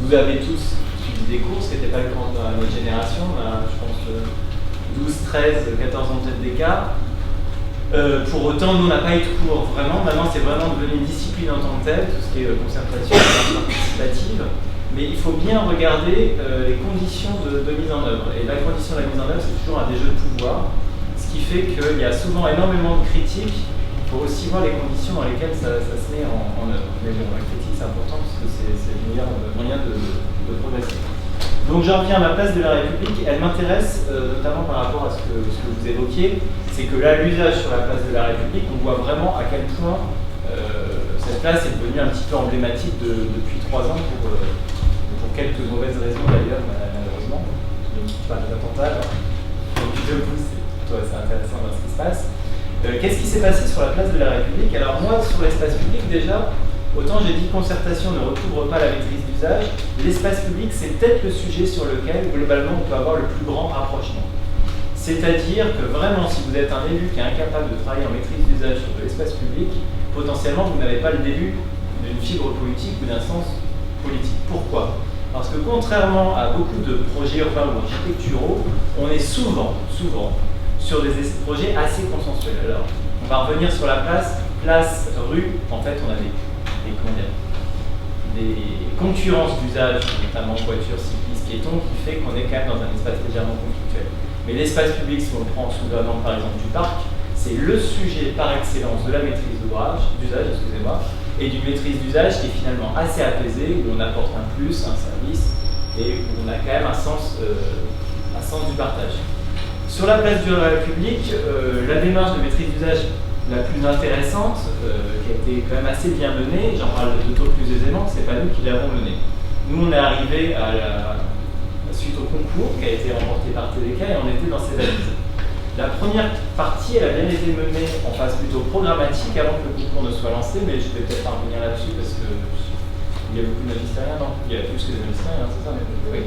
Vous avez tous suivi des cours, ce qui n'était pas le cas dans notre génération, on a, je pense, 12, 13, 14 ans peut-être d'écart. Pour autant, nous, on n'a pas eu de cours vraiment. Maintenant, c'est vraiment devenu une discipline en tant que telle, tout ce qui est concertation participative. Mais il faut bien regarder les conditions de mise en œuvre. Et la condition de la mise en œuvre, c'est toujours un des jeux de pouvoir. Ce qui fait qu'il y a souvent énormément de critiques. Il faut aussi voir les conditions dans lesquelles ça se met en œuvre. Mais bon, la critique, c'est important parce que c'est le meilleur moyen de progresser. Donc j'en reviens à ma place de la République. Elle m'intéresse notamment par rapport à ce que vous évoquiez. C'est que là, l'usage sur la place de la République, on voit vraiment à quel point cette place est devenue un petit peu emblématique depuis 3 ans pour quelques mauvaises raisons d'ailleurs, malheureusement. Donc pas d'attentat, donc debout, c'est plutôt assez intéressant dans ce qui se passe. Qu'est-ce qui s'est passé sur la place de la République? Alors moi, sur l'espace public déjà, autant j'ai dit concertation ne recouvre pas la maîtrise d'usage, l'espace public c'est peut-être le sujet sur lequel globalement on peut avoir le plus grand rapprochement. C'est-à-dire que vraiment si vous êtes un élu qui est incapable de travailler en maîtrise d'usage sur de l'espace public, potentiellement vous n'avez pas le début d'une fibre politique ou d'un sens politique. Pourquoi? Parce que contrairement à beaucoup de projets urbains ou architecturaux, on est souvent sur des projets assez consensuels. Alors, on va revenir sur la place, rue, en fait on a des concurrences d'usage, notamment voitures, cyclistes, piétons, qui fait qu'on est quand même dans un espace légèrement conflictuel. Mais l'espace public, si on le prend sous l'angle par exemple du parc, c'est le sujet par excellence de la maîtrise d'usage, et d'une maîtrise d'usage qui est finalement assez apaisée, où on apporte un plus, un service, et où on a quand même un sens du partage. Sur la place de la République, la démarche de maîtrise d'usage la plus intéressante, qui a été quand même assez bien menée, j'en parle d'autant plus aisément, c'est pas nous qui l'avons menée. Nous, on est arrivé suite au concours qui a été remporté par TDK et on était dans ces assises. La première partie, elle a bien été menée en phase plutôt programmatique avant que le concours ne soit lancé, mais je vais peut-être pas revenir là-dessus parce que il y a beaucoup de magistériens, non? Il y a plus que des magistériens, c'est ça? Oui.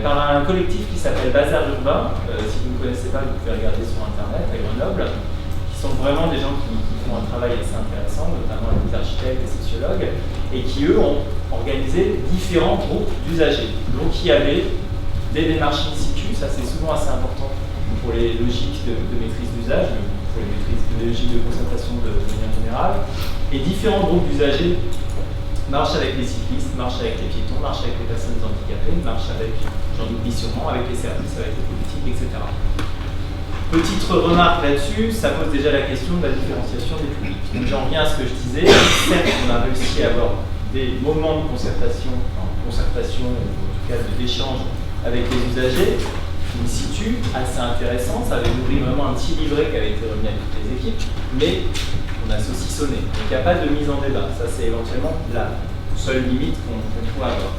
Par un collectif qui s'appelle Bazar Urbain, si vous ne connaissez pas, vous pouvez regarder sur internet à Grenoble, qui sont vraiment des gens qui font un travail assez intéressant, notamment des architectes, des sociologues, et qui eux ont organisé différents groupes d'usagers. Donc il y avait des démarches in situ, ça c'est souvent assez important pour les logiques de maîtrise d'usage, pour les logiques de concertation de manière générale, et différents groupes d'usagers marchent avec les cyclistes, marchent avec les piétons, marchent avec les personnes handicapées, marchent avec, j'en oublie sûrement, avec les services, avec les politiques, etc. Petite remarque là-dessus, ça pose déjà la question de la différenciation des publics. Donc j'en reviens à ce que je disais, certes on a réussi à avoir des moments de concertation ou en tout cas d'échange avec les usagers, in situ, assez intéressant. Ça avait nourri vraiment un petit livret qui avait été remis à toutes les équipes, mais on a saucissonné. Donc il n'y a pas de mise en débat. Ça, c'est éventuellement la seule limite qu'on pourrait avoir.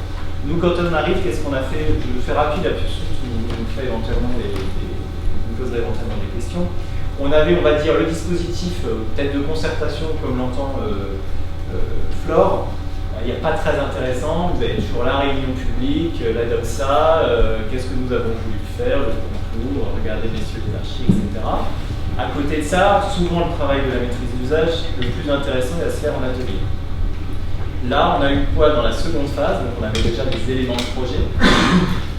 Nous, quand on arrive, qu'est-ce qu'on a fait? Je fais rapide, la puce nous fait éventuellement nous poserait éventuellement des questions. On avait, on va dire, le dispositif peut-être de concertation, comme l'entend Flore. Il n'y a pas très intéressant. Vous avez toujours la réunion publique, la DOXA, qu'est-ce que nous avons voulu faire, le concours, regarder messieurs les archives, etc. À côté de ça, souvent le travail de la maîtrise d'usage, le plus intéressant est à se faire en atelier. Là, on a eu quoi dans la seconde phase? Donc on avait déjà des éléments de projet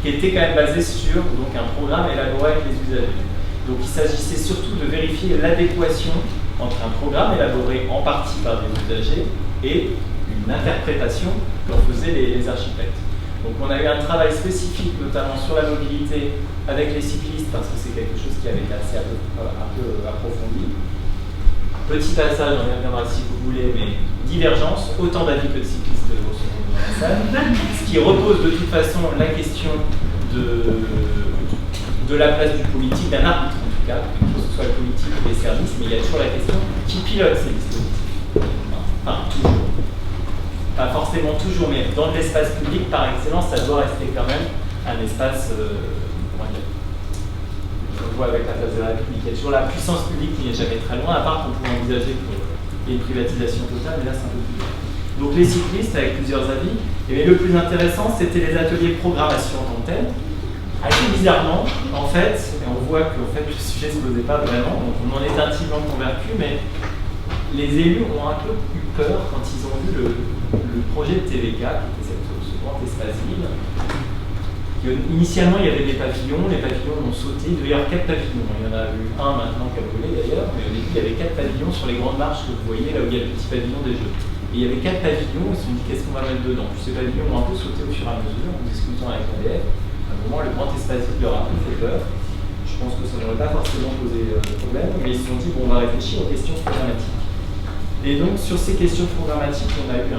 qui étaient quand même basés sur donc, un programme élaboré avec les usagers. Donc il s'agissait surtout de vérifier l'adéquation entre un programme élaboré en partie par des usagers et une interprétation qu'en faisaient les architectes. Donc on a eu un travail spécifique, notamment sur la mobilité avec les cyclistes, parce que c'est quelque chose qui avait été assez un peu approfondi. Petit passage, on y reviendra si vous voulez, mais divergence, autant d'avis que de cyclistes dans la salle, ce qui repose de toute façon la question de la place du politique, d'un arbitre en tout cas, que ce soit le politique ou les services, mais il y a toujours la question qui pilote ces dispositifs. Enfin, toujours. Pas forcément toujours, mais dans l'espace public, par excellence, ça doit rester quand même un espace, comment dire, on le voit avec la place de la République, il y a toujours la puissance publique qui n'est jamais très loin, à part qu'on pourrait envisager qu'il y ait une privatisation totale, mais là c'est un peu plus dur. Donc les cyclistes, avec plusieurs avis, et le plus intéressant, c'était les ateliers de programmation en tant que tel. Assez bizarrement, en fait, et on voit que en fait, le sujet ne se posait pas vraiment, donc on en est intimement convaincu, mais les élus ont un peu eu peur quand ils ont vu le projet de TVK, qui était ce grand espace vide. Initialement, il y avait des pavillons, les pavillons ont sauté, il devait y avoir 4 pavillons. Il y en a eu un maintenant qui a brûlé d'ailleurs, mais au début, il y avait 4 pavillons sur les grandes marches que vous voyez, là où il y a le petit pavillon des jeux. Et il y avait 4 pavillons, ils se sont dit qu'est-ce qu'on va mettre dedans. Puis ces pavillons ont un peu sauté au fur et à mesure, en discutant avec l'ADF. À un moment, le grand espace vide leur a un peu fait peur. Je pense que ça n'aurait pas forcément posé de problème, mais ils se sont dit bon, on va réfléchir aux questions programmatiques. Et donc, sur ces questions programmatiques, on a eu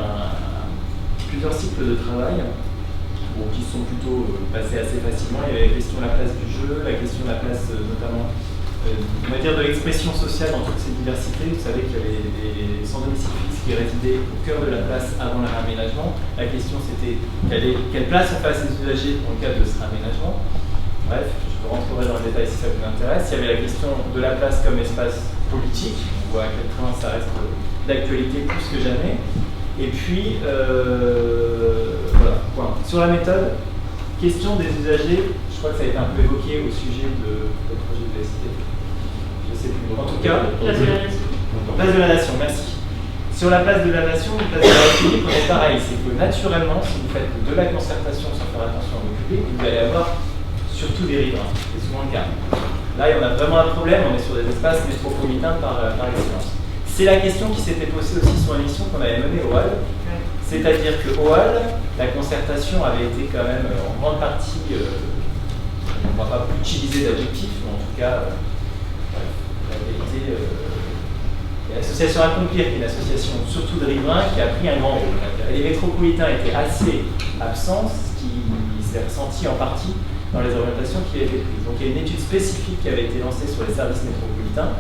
plusieurs cycles de travail. Bon, qui sont plutôt passés assez facilement. Il y avait la question de la place du jeu, la question de la place notamment, on va dire, de l'expression sociale dans toutes ces diversités. Vous savez qu'il y avait des sans-domicile fixe qui résidaient au cœur de la place avant le réaménagement. La question c'était quelle place on fait à ces usagers dans le cadre de ce réaménagement. Bref, je rentrerai dans le détail si ça vous intéresse. Il y avait la question de la place comme espace politique. On voit à quel point ça reste d'actualité plus que jamais. Et puis, voilà, point. Sur la méthode, question des usagers, je crois que ça a été un peu évoqué au sujet de projet de la cité. Je ne sais plus. En tout cas, Place de la Nation. Place de la Nation, merci. Sur la place de la Nation, place de la République, on est pareil. C'est que naturellement, si vous faites de la concertation sans faire attention au public, vous allez avoir surtout des riverains. C'est souvent le cas. Là, on a vraiment un problème, on est sur des espaces métropolitains par excellence. C'est la question qui s'était posée aussi sur l'émission qu'on avait menée au HAL. C'est-à-dire qu'au HAL, la concertation avait été quand même en grande partie, on ne va pas utiliser d'adjectif, mais en tout cas, elle avait été l'association Accomplir, qui est une association surtout de riverains, qui a pris un grand rôle. Les métropolitains étaient assez absents, ce qui s'est ressenti en partie dans les orientations qui avaient été prises. Donc il y a une étude spécifique qui avait été lancée sur les services métropolitains,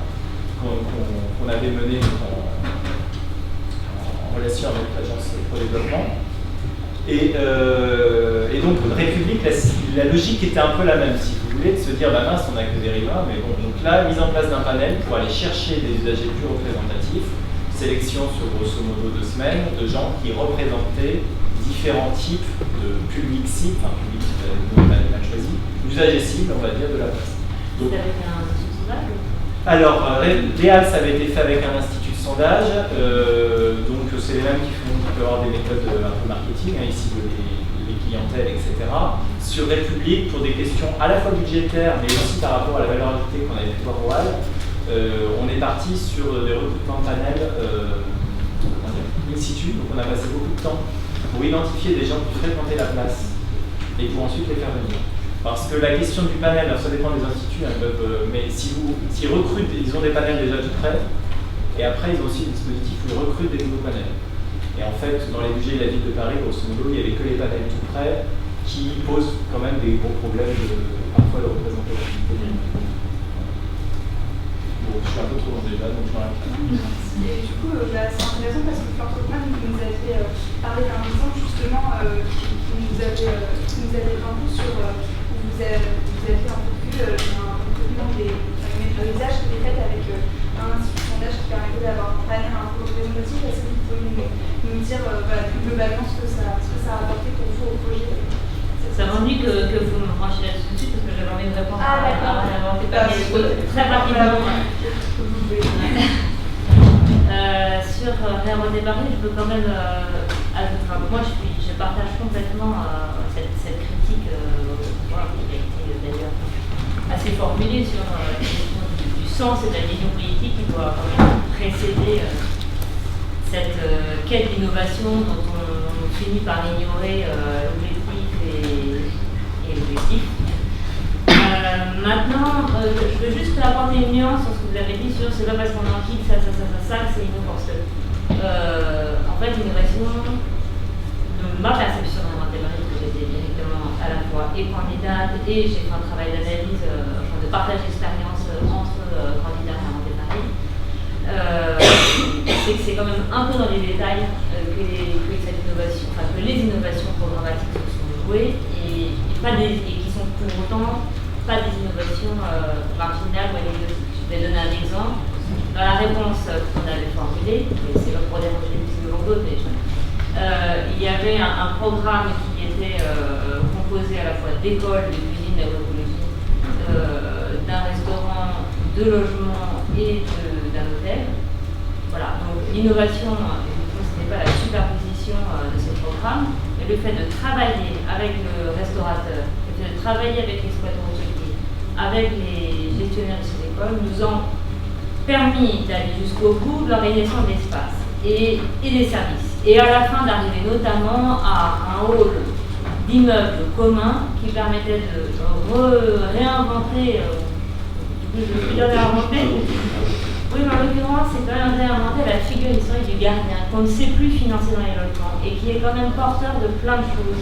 qu'on avait mené en relation avec l'agence pour le développement. Et donc, République, la logique était un peu la même, si vous voulez, de se dire, bah mince, on n'a que des riverains, mais bon, donc là, mise en place d'un panel pour aller chercher des usagers plus représentatifs, sélection sur grosso modo 2 semaines, de gens qui représentaient différents types de publics cibles, enfin publics, on a mal choisi, usagers cibles, on va dire, de la place. Donc, avec un institut de sondage. Alors, Léal, ça avait été fait avec un institut de sondage, donc c'est les mêmes qui peuvent avoir des méthodes un peu marketing, hein, ici les clientèles, etc. Sur République, pour des questions à la fois budgétaires, mais aussi par rapport à la valeur ajoutée qu'on avait pu voir au HAL, on est parti sur des recrutements de panel in situ, donc on a passé beaucoup de temps pour identifier des gens qui fréquentaient la place et pour ensuite les faire venir. Parce que la question du panel, alors ça dépend des instituts, hein, mais s'ils recrutent, ils ont des panels déjà tout prêts, et après ils ont aussi des dispositifs où ils recrutent des nouveaux panels. Et en fait, dans les budgets de la ville de Paris, grosso modo, il n'y avait que les panels tout prêts, qui posent quand même des gros problèmes parfois de représentativité. Bon, je suis un peu trop dans le débat, donc je m'arrête là. Et du coup, c'est intéressant parce que Florentine, vous nous avez parlé d'un exemple justement qui nous avait vendu sur où vous avez un peu vu un document des usages qui était fait avec un institut de sondage qui permettait d'avoir un panel un peu représentatif. Est-ce que vous pouvez nous dire plus globalement ce que ça a apporté pour vous au projet? Ça m'ennuie que vous me branchiez là-dessus tout de suite parce que j'avais envie de répondre très rapidement. Sur Réinventer je peux quand même ajouter. Moi, je partage complètement cette critique qui a été d'ailleurs assez formulée sur la question du sens et de la vision politique qui doit quand même précéder cette quête d'innovation dont on finit par ignorer l'objectif et l'objectif. Maintenant, je veux juste apporter une nuance sur ce que vous avez dit sur c'est pas parce qu'on en quitte ça que c'est innovant. En fait, l'innovation, de ma perception d'Inventer Paris, parce que j'étais directement à la fois et candidate et j'ai fait un travail d'analyse, de partage d'expérience entre candidats à Inventer Paris, c'est que c'est quand même un peu dans les détails que cette innovation, enfin que les innovations programmatiques se sont jouées et qui sont pour autant pas des innovations marginales ou anecdotiques. Je vais donner un exemple. Dans la réponse qu'on avait formulée, et c'est pas pour dire que je l'ai plus d'autres, mais il y avait un programme qui était composé à la fois d'écoles, de cuisine, d'agroécologie, d'un restaurant, de logement et d'un hôtel. Voilà, donc l'innovation, ce n'est pas la superposition de ces programmes, mais le fait de travailler avec le restaurateur, le fait de travailler avec l'exploitant hôtelier, avec les gestionnaires de ces écoles, nous ont permis d'aller jusqu'au bout de l'organisation de l'espace et des services. Et à la fin d'arriver notamment à un hall d'immeubles communs qui permettait de réinventer, je veux dire réinventer. Oui, mais en l'occurrence, c'est quand même réinventer la figure historique du gardien qu'on ne sait plus financer dans les logements et qui est quand même porteur de plein de choses,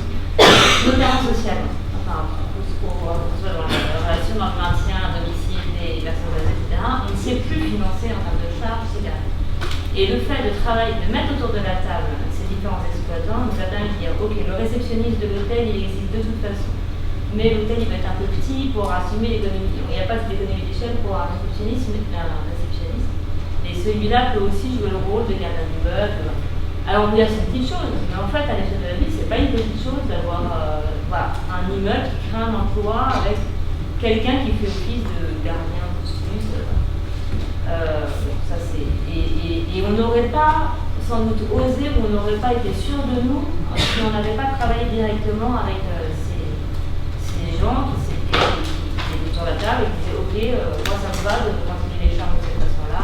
notamment socialement. Enfin, pour dans la relation dans le maintien à domicile des personnes âgées, etc. On ne sait plus financer en termes de charges ces gardiens. Et le fait de travailler, de mettre autour de la table ces différents exploitants nous a permis de dire ok, le réceptionniste de l'hôtel il existe de toute façon, mais l'hôtel il va être un peu petit pour assumer l'économie. Il n'y a pas d'économie d'échelle pour un réceptionniste, mais celui-là peut aussi jouer le rôle de gardien d'immeuble. Alors on peut dire c'est une petite chose, mais en fait à l'échelle de la ville c'est pas une petite chose d'avoir un immeuble qui crée un emploi avec quelqu'un qui fait office de gardien plus. Ça c'est et on n'aurait pas sans doute osé ou on n'aurait pas été sûr de nous si on n'avait pas travaillé directement avec ces gens qui étaient sur la table et qui disaient ok moi ça me va de continuer les charges de cette façon-là.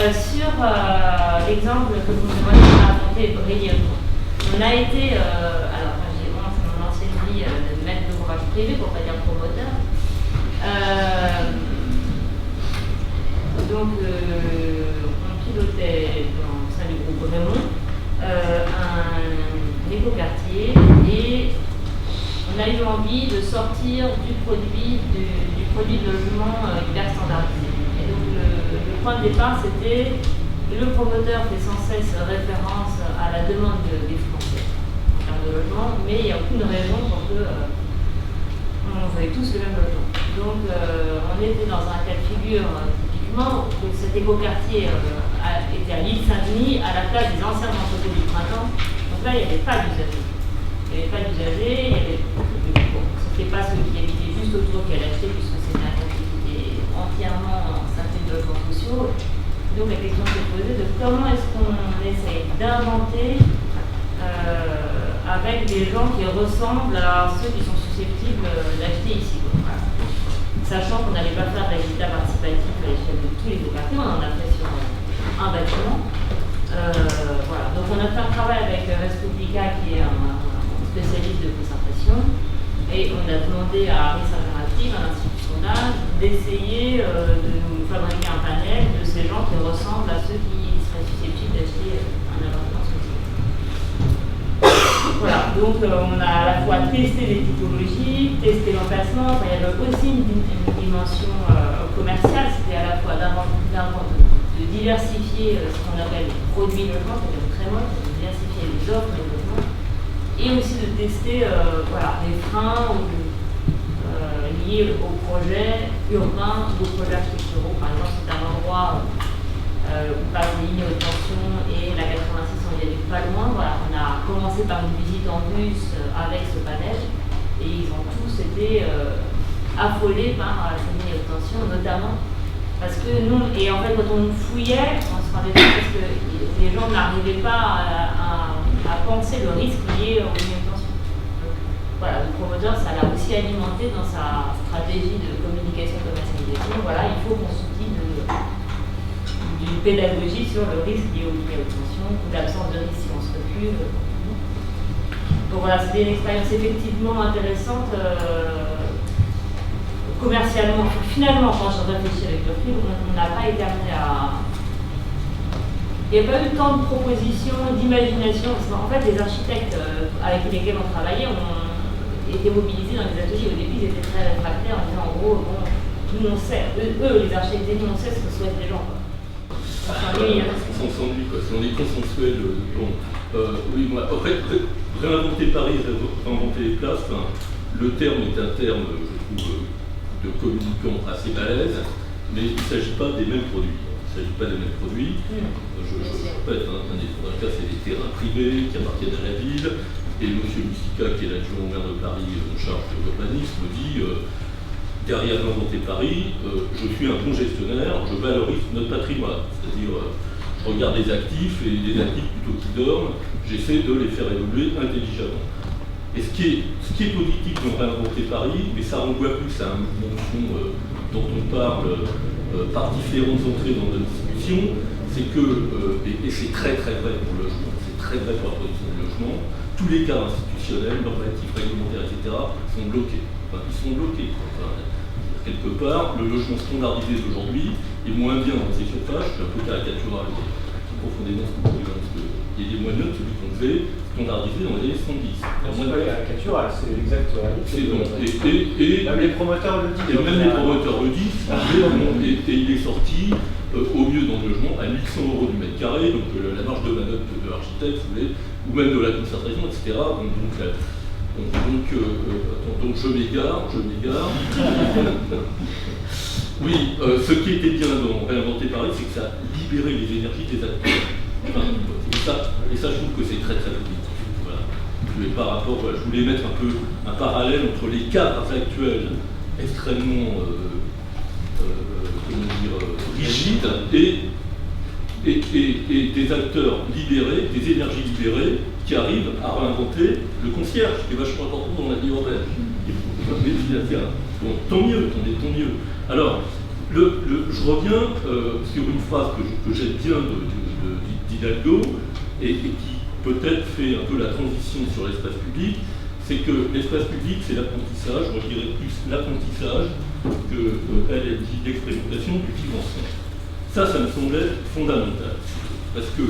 Sur l'exemple que vous me demandez de raconter brièvement, on a été, alors j'ai vraiment fait mon ancienne vie de maître d'ouvrage privé pour pas dire promoteur. Donc on pilotait au sein du groupe Raymond un écoquartier et on a eu envie de sortir du produit de logement hyper standardisé. Et donc le point de départ c'était le promoteur fait sans cesse référence à la demande des Français en termes de logement, mais il n'y a aucune raison pour que on veuille tous le même logement. Donc on était dans un cas de figure typiquement où cet écoquartier était à l'île Saint-Denis à la place des anciens entrepôts du printemps. Donc là il n'y avait pas d'usagers. C'était pas ceux qui habitaient juste autour qui allaient acheter puisque c'était un quartier qui était entièrement synthé de logements sociaux. Donc la question s'est posée de comment est-ce qu'on essaye d'inventer avec des gens qui ressemblent à ceux qui sont susceptibles d'acheter ici. Voilà. Sachant qu'on n'allait pas faire de l'habitat participatif à l'échelle de tous les quartiers, on en a fait sur un bâtiment. Voilà. Donc on a fait un travail avec Res Publica qui est un spécialiste de concertation et on a demandé à Aris Alternative, un institut de sondage, d'essayer de nous fabriquer un panel de ces gens qui ressemblent à ceux qui seraient susceptibles d'acheter un appartement social. donc on a à la fois testé les typologies, testé l'emplacement, enfin, il y avait aussi une dimension commerciale, c'était à la fois de diversifier ce qu'on appelle les produits logements, c'est-à-dire très moche, de diversifier les offres de logement, et aussi de tester les freins liés aux projets urbains ou aux projets architecturaux. Par exemple, c'est un endroit où passe les lignes haute tension et la 86 en viaduc pas loin. Voilà, on a commencé par une visite en bus avec ce panel et ils ont tous été affolés par ces lignes haute tension, notamment parce que nous, et en fait quand on fouillait, on se rendait compte parce que les gens n'arrivaient pas à penser le risque lié aux lignes haute tension. Donc, voilà, le promoteur, ça l'a aussi alimenté dans sa stratégie de communication commercialisation. Voilà, il faut qu'on s'outille d'une pédagogie sur le risque lié aux lignes haute tension ou l'absence de risque si on se recule. Donc voilà, c'était une expérience effectivement intéressante. Commercialement, finalement, quand je réfléchis avec le film, on n'a pas été amené à... Il n'y a pas eu tant de propositions, d'imagination. En fait, les architectes avec lesquels on travaillait ont été mobilisés dans les ateliers. Au début, ils étaient très réfractaires en disant, en gros, bon, nous on sait, eux, les architectes, nous on sait ce que souhaitent les gens. On s'ennuie. On s'ennuie, quoi. Si on est consensuel, bon. Oui, moi, en fait, réinventer Paris, réinventer les places, le terme est un terme, je trouve, de communicants assez balèze, mais il ne s'agit pas des mêmes produits. Je répète, un des cas, c'est les terrains privés qui appartiennent à la ville, et M. Mussica, qui est l'adjoint au maire de Paris en charge de l'urbanisme, dit derrière Réinventer Paris, je suis un bon gestionnaire, je valorise notre patrimoine. C'est-à-dire, je regarde les actifs, et les actifs plutôt qui dorment, j'essaie de les faire évoluer intelligemment. Et ce qui est positif dans Réinventer Paris, mais ça renvoie plus à une dimension dont on parle par différentes entrées dans notre discussion, c'est que, et c'est très très vrai pour le logement, c'est très vrai pour la production de logement, tous les cadres institutionnels, normatifs, réglementaires, etc. sont bloqués. Enfin, ils sont bloqués. Enfin, quelque part, le logement standardisé d'aujourd'hui est moins bien dans ses surfaces, je suis un peu caricatural, mais profondément ce que vous voulez, parce qu'il est moins bien que celui qu'on faisait standardisé dans les années 70. C'est pas caricatural, c'est l'exact réalité. Même les promoteurs le disent. Et même les promoteurs le disent, et il est sorti au mieux dans le logement à 1100 € du mètre carré, donc la marge de manœuvre de l'architecte, vous voulez, ou même de la concertation, etc. Donc je m'égare. Oui, ce qui était bien dans Réinventer Paris, c'est que ça libérait les énergies des acteurs. Et ça, je trouve que c'est très très positif. Voilà. Je voulais mettre un peu un parallèle entre les cadres actuels extrêmement rigides et des acteurs libérés, des énergies libérées qui arrivent à réinventer le concierge, qui est vachement important dans la vie urbaine. Bon, tant mieux. Alors, je reviens sur une phrase que j'aime bien d'Hidalgo et qui peut-être fait un peu la transition sur l'espace public, c'est que l'espace public, c'est l'apprentissage, moi je dirais plus l'apprentissage qu'elle dit l'expérimentation du vivre ensemble. Ça me semblait fondamental, parce que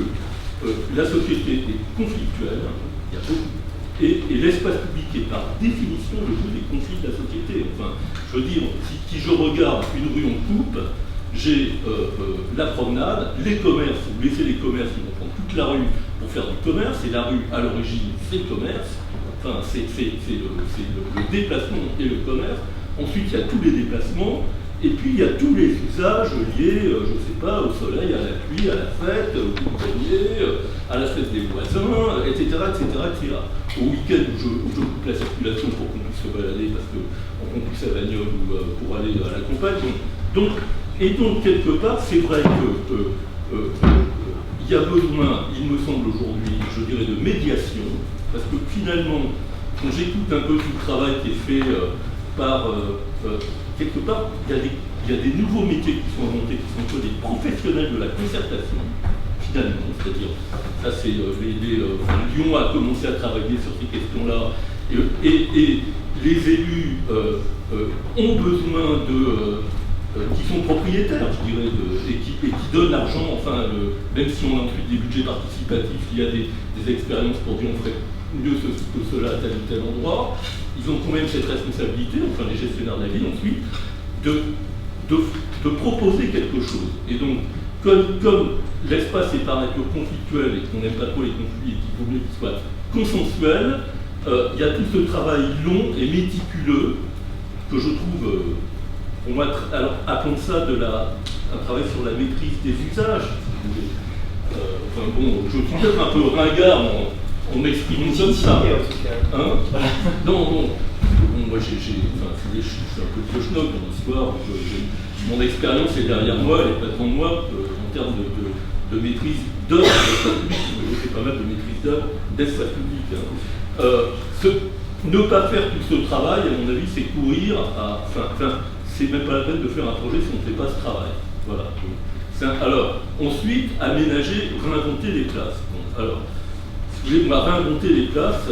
la société est conflictuelle, il y a beaucoup, et l'espace public est par définition le jeu des conflits de la société. Enfin, je veux dire, si je regarde une rue en coupe, j'ai la promenade, les commerces, vous laissez les commerces, ils vont prendre toute la rue pour faire du commerce, et la rue, à l'origine, c'est le commerce, enfin, c'est le déplacement et le commerce. Ensuite, il y a tous les déplacements, et puis il y a tous les usages liés, je ne sais pas, au soleil, à la pluie, à la fête, au compagnier, à la fête des voisins, etc. Au week-end où je coupe la circulation pour qu'on puisse se balader, parce qu'on pousse sa bagnole ou pour aller à la campagne. Donc, quelque part, c'est vrai que il y a besoin, il me semble aujourd'hui, je dirais, de médiation, parce que finalement, quand j'écoute un peu tout le travail qui est fait par... quelque part, il y a des nouveaux métiers qui sont inventés, qui sont des professionnels de la concertation, finalement, c'est-à-dire, ça c'est Lyon a commencé à travailler sur ces questions-là, et les élus ont besoin qui sont propriétaires, je dirais, et qui donnent l'argent, enfin, même si on a ensuite des budgets participatifs, il y a des expériences pour dire on ferait mieux que cela à tel ou tel endroit. Ils ont quand même cette responsabilité, enfin les gestionnaires de la ville ensuite, de proposer quelque chose. Et donc, comme l'espace est par nature conflictuel et qu'on n'aime pas trop les conflits et qu'il vaut mieux qu'il soit consensuel, il y a tout ce travail long et méticuleux que je trouve, pour moi, alors appelons ça un travail sur la maîtrise des usages, si vous voulez. Enfin bon, je suis peut-être un peu ringard en m'exprimant comme ça. Hein non, bon, moi je suis un peu cloche-noc dans l'histoire. Mon expérience est derrière moi, elle n'est pas devant moi en termes de maîtrise d'œuvre d'espace public. J'ai fait pas mal de maîtrise d'œuvre d'espace public. Ne pas faire tout ce travail, à mon avis, c'est courir à. C'est même pas la peine de faire un projet si on ne fait pas ce travail. Voilà. Alors, ensuite, aménager, réinventer les places. Bon, alors, si vous voulez, on va réinventer les places.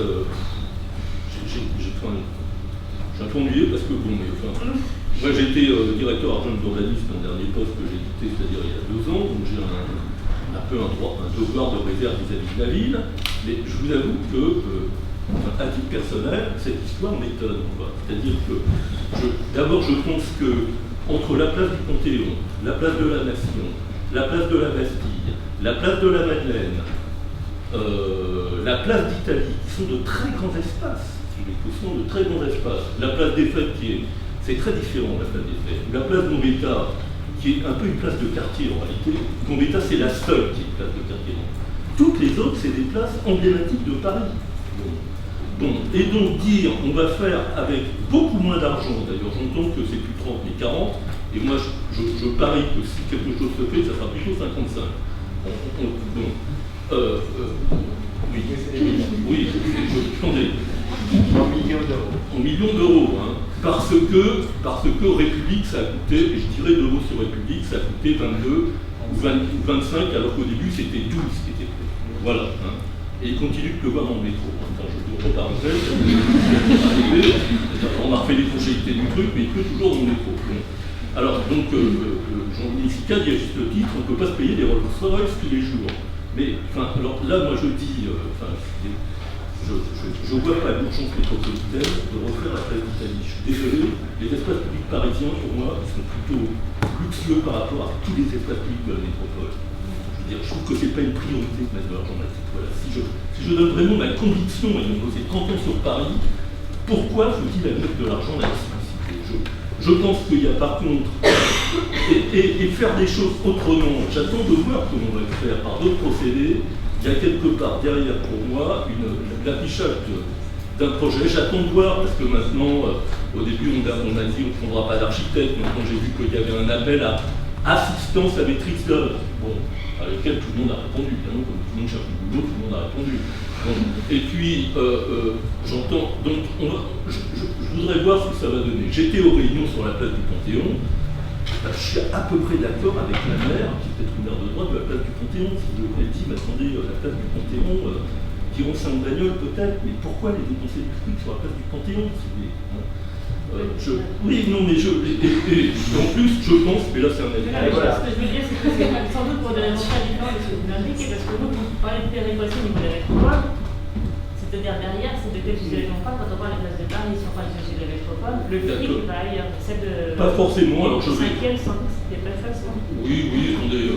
Je suis un peu ennuyé parce que, bon, mais enfin. Moi, j'ai été directeur adjoint d'urbanisme dans le dernier poste que j'ai quitté, c'est-à-dire il y a 2 ans, donc j'ai un peu un devoir de réserve vis-à-vis de la ville. Mais je vous avoue que. À titre personnel, cette histoire m'étonne. C'est-à-dire que, d'abord, je pense que entre la place du Panthéon, la place de la Nation, la place de la Bastille, la place de la Madeleine, la place d'Italie, qui sont de très grands espaces, la place des Fêtes, c'est très différent, la place des Fêtes, la place Gambetta, qui est un peu une place de quartier en réalité. Gambetta, c'est la seule qui est une place de quartier. Toutes les autres, c'est des places emblématiques de Paris. Bon, et donc dire, on va faire avec beaucoup moins d'argent, d'ailleurs j'entends que c'est plus 30 mais 40, et moi je parie que si quelque chose se fait, ça sera plutôt 55. Oui, attendez. En millions d'euros, hein, parce que République, ça a coûté, et je dirais 2 mots sur République, ça a coûté 22 ou 25, alors qu'au début c'était 12 qui était fait. Voilà. Hein. Et il continue de pleuvoir dans le métro. Enfin, je vous reparenthèse, on a refait les fonctionnalités du truc, mais il pleut toujours dans le métro. Alors, donc, Jean-Louis Sica dit à juste titre, on ne peut pas se payer des Rolls-Royce tous les jours. Mais, enfin, alors là, moi je dis, je vois pas l'urgence métropolitaine de refaire la place d'Italie. Je suis désolé, les espaces publics parisiens, pour moi, ils sont plutôt luxueux par rapport à tous les espaces publics de la métropole. Je trouve que ce n'est pas une priorité de mettre de l'argent là-dessus. Voilà. Si je donne vraiment ma conviction, et on bossé 30 ans sur Paris, pourquoi faut-il mettre de l'argent là-dessus? Je pense qu'il y a par contre, et faire des choses autrement, j'attends de voir comment on va le faire par d'autres procédés. Il y a quelque part derrière pour moi l'affichage d'un projet. J'attends de voir, parce que maintenant, au début on a dit on ne prendra pas d'architecte, maintenant j'ai vu qu'il y avait un appel à assistance à maîtrise d'œuvre. Bon, à laquelle tout le monde a répondu, évidemment, comme tout le monde cherche du boulot, tout le monde a répondu. Bon, et puis, j'entends, donc, je voudrais voir ce que ça va donner. J'étais aux réunions sur la place du Panthéon, je suis à peu près d'accord avec la maire, qui est peut-être une maire de droite, de la place du Panthéon, si elle dit, mais attendez, la place du Panthéon, qui ont 5 bagnoles peut-être, mais pourquoi les dépenser du fric sur la place du Panthéon, si vous voulez, hein? Oui, non, mais en plus, je pense, mais là c'est un avis. Voilà. Ce que je veux dire, c'est que c'est sans doute pour des raisons très différentes de ce que vous m'indiquez, parce que nous, quand on parlait de péréquation au niveau de la métropole, c'est-à-dire derrière, c'est de quel usage on parle quand on parle des places de Paris, si on parle du sujet de la métropole, le fric est pas ailleurs. Celle de. Pas forcément, alors je vais. 5e, sans doute, c'était pas façon. Oui, attendez.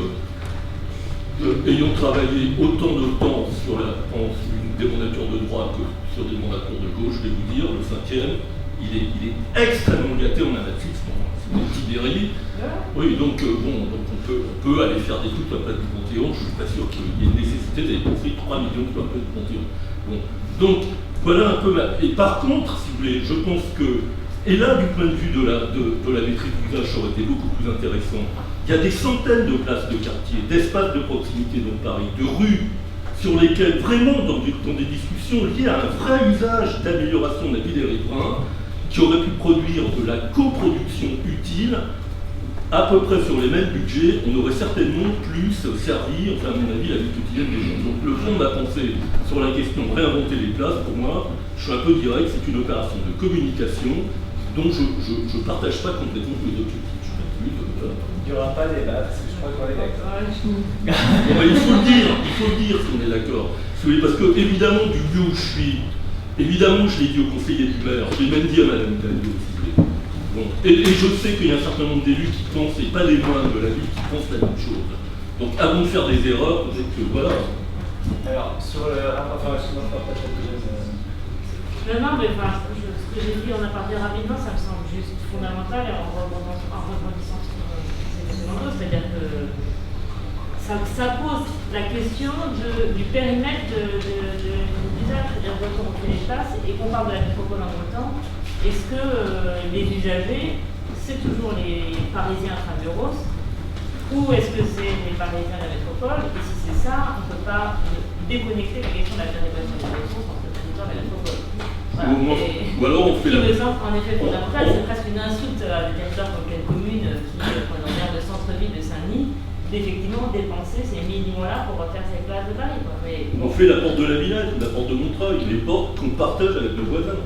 Ayant travaillé autant de temps sur des mandatures de droite que sur des mandatures de gauche, je vais vous dire, le 5e. Il est extrêmement gâté en anarchisme, c'est une Tibérie. Oui, donc on peut aller faire des trucs à la place du Panthéon. Je ne suis pas sûr qu'il y ait une nécessité d'aller construire 3 millions de places du Panthéon. Bon, donc voilà un peu Et par contre, si vous voulez, je pense que, et là du point de vue de la maîtrise d'usage, ça aurait été beaucoup plus intéressant. Il y a des centaines de places de quartier, d'espaces de proximité dans Paris, de rues, sur lesquelles vraiment dans des discussions liées à un vrai usage d'amélioration de la vie des riverains, qui aurait pu produire de la coproduction utile, à peu près sur les mêmes budgets, on aurait certainement plus servi, enfin à mon avis, la vie quotidienne des gens. Donc le fond de la pensée sur la question de réinventer les places, pour moi, je suis un peu direct, c'est une opération de communication dont je ne partage pas complètement tous les objectifs. Oui, voilà. Il n'y aura pas de débat, parce que je crois qu'on est d'accord. Bon, bah, il faut le dire si on est d'accord. Parce que, évidemment, du lieu où je suis, évidemment, je l'ai dit au conseiller du maire, je l'ai même dit à Madame Daniel aussi. Bon. Et je sais qu'il y a un certain nombre d'élus qui pensent, et pas les moindres de la ville, qui pensent la même chose. Donc, avant de faire des erreurs, peut-être que voilà. Alors, sur le rapport, peut-être que Non, mais enfin, ce que j'ai dit en aparté rapidement, ça me semble juste fondamental et en rebondissant sur ces précédents, c'est-à-dire que ça pose la question du périmètre d'usage, c'est-à-dire quand on fait l'espace et qu'on parle de la métropole en même temps, est-ce que les usagers, c'est toujours les Parisiens intramuros ou est-ce que c'est les Parisiens de la métropole? Et si c'est ça, on ne peut pas déconnecter la question de la péréquation des ressources entre le territoire et la métropole. Voilà. Ou alors on fait qui me semble en effet fondamental, c'est presque une insulte à des territoires comme quelle commune qui, dans le centre-ville de Saint-Denis, d'effectivement dépenser ces millions-là pour refaire ces places de Paris. Quoi. Mais, on fait la porte de la Villette, la porte de Montreuil, les portes qu'on partage avec nos voisins.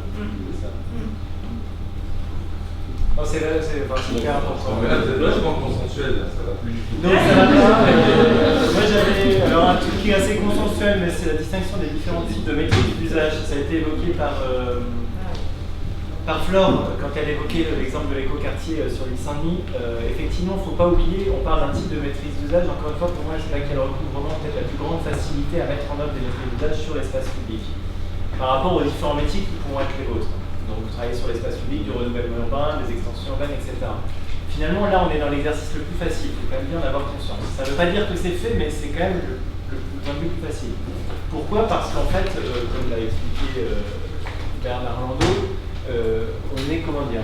Non, c'est hyper important. Mais là, c'est vachement consensuel, là, ça va plus du tout. Donc ça va pas. Moi j'avais alors un truc qui est assez consensuel, mais c'est la distinction des différents types de maîtrise d'usage. Ça a été évoqué par Flore quand elle évoquait l'exemple de l'écoquartier sur l'île Saint-Denis. Effectivement, il ne faut pas oublier, on parle d'un type de maîtrise d'usage. Encore une fois, pour moi, c'est là qu'elle recouvre vraiment peut-être la plus grande facilité à mettre en œuvre des maîtrises d'usage sur l'espace public, par rapport aux différents métiers qui pourront être les vôtres. Donc vous travaillez sur l'espace public, du renouvellement urbain, des extensions urbaines, etc. Finalement, là, on est dans l'exercice le plus facile. Il faut quand même bien en avoir conscience. Ça ne veut pas dire que c'est fait, mais c'est quand même le point de vue plus facile. Pourquoi? Parce qu'en fait, comme l'a expliqué Bernard Landau, on est, comment dire,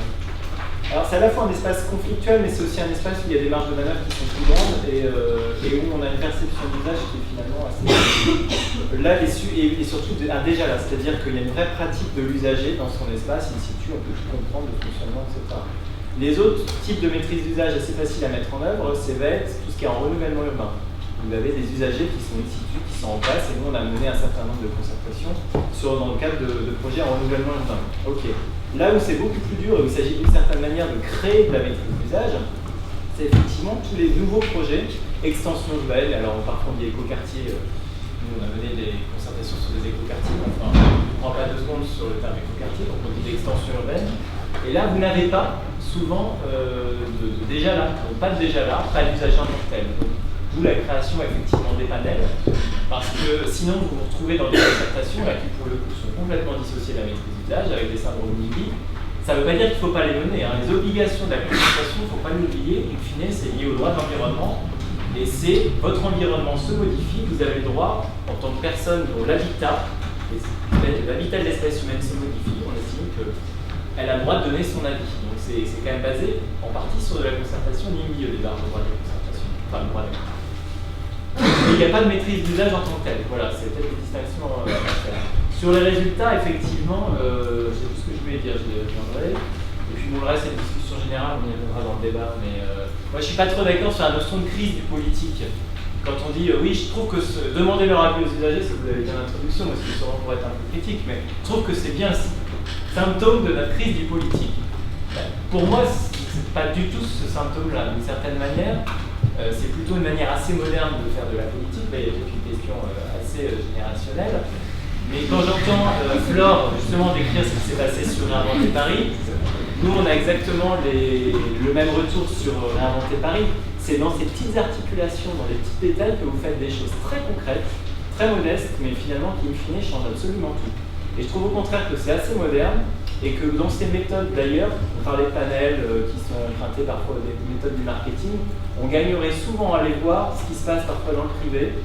alors c'est à la fois un espace conflictuel, mais c'est aussi un espace où il y a des marges de manœuvre qui sont plus grandes et où on a une perception d'usage qui est finalement assez là et surtout déjà là, c'est-à-dire qu'il y a une vraie pratique de l'usager dans son espace, in situ, on peut tout comprendre le fonctionnement, etc. Les autres types de maîtrise d'usage assez faciles à mettre en œuvre, c'est tout ce qui est en renouvellement urbain. Vous avez des usagers qui sont in situ, qui sont en place, et nous on a mené un certain nombre de concertations dans le cadre de projets en renouvellement urbain. Ok. Là où c'est beaucoup plus dur et où il s'agit d'une certaine manière de créer de la maîtrise d'usage, c'est effectivement tous les nouveaux projets, extensions urbaines. Alors parfois on dit écoquartier, nous on a mené des concertations sur des écoquartiers, enfin on ne prend pas 2 secondes sur le terme écoquartier, donc on dit d'extension urbaine. Et là vous n'avez pas souvent déjà là, donc pas de déjà là, pas d'usager en tant que tel. D'où la création effectivement des panels, parce que sinon vous vous retrouvez dans des concertations là, qui pour le coup sont complètement dissociées de la maîtrise d'usage avec des syndromes NIMBY. Ça ne veut pas dire qu'il ne faut pas les mener. Hein. Les obligations de la concertation, il ne faut pas l'oublier. In fine, c'est lié au droit de l'environnement. Et c'est votre environnement se modifie, vous avez le droit, en tant que personne dont l'habitat de l'espèce humaine se modifie, on estime qu'elle a le droit de donner son avis. Donc c'est quand même basé en partie sur de la concertation NIMBY au départ, le droit de la concertation. Enfin, le droit de la il n'y a pas de maîtrise d'usage en tant que tel. Voilà, c'est peut-être une distinction à faire. Sur les résultats, effectivement, je sais plus ce que je voulais dire, je les reviendrai. Et puis bon, le reste, c'est une discussion générale, on y reviendra dans le débat. Mais moi, je ne suis pas trop d'accord sur la notion de crise du politique. Quand on dit, oui, je trouve que demander leur avis aux usagers, ça vous avez dit en introduction, moi, ce qui souvent pourrait être un peu critique, mais je trouve que c'est bien un symptôme de notre crise du politique. Pour moi, ce n'est pas du tout ce symptôme-là, d'une certaine manière. C'est plutôt une manière assez moderne de faire de la politique. Là, il y a toute une question assez générationnelle. Mais quand j'entends Flore justement décrire ce qui s'est passé sur Réinventer Paris, nous on a exactement le même retour sur Réinventer Paris. C'est dans ces petites articulations, dans les petits détails que vous faites des choses très concrètes, très modestes, mais finalement qui in fine changent absolument tout. Et je trouve au contraire que c'est assez moderne et que dans ces méthodes d'ailleurs, on parlait de panels qui sont empruntées parfois des méthodes du marketing, on gagnerait souvent à aller voir ce qui se passe parfois dans le privé,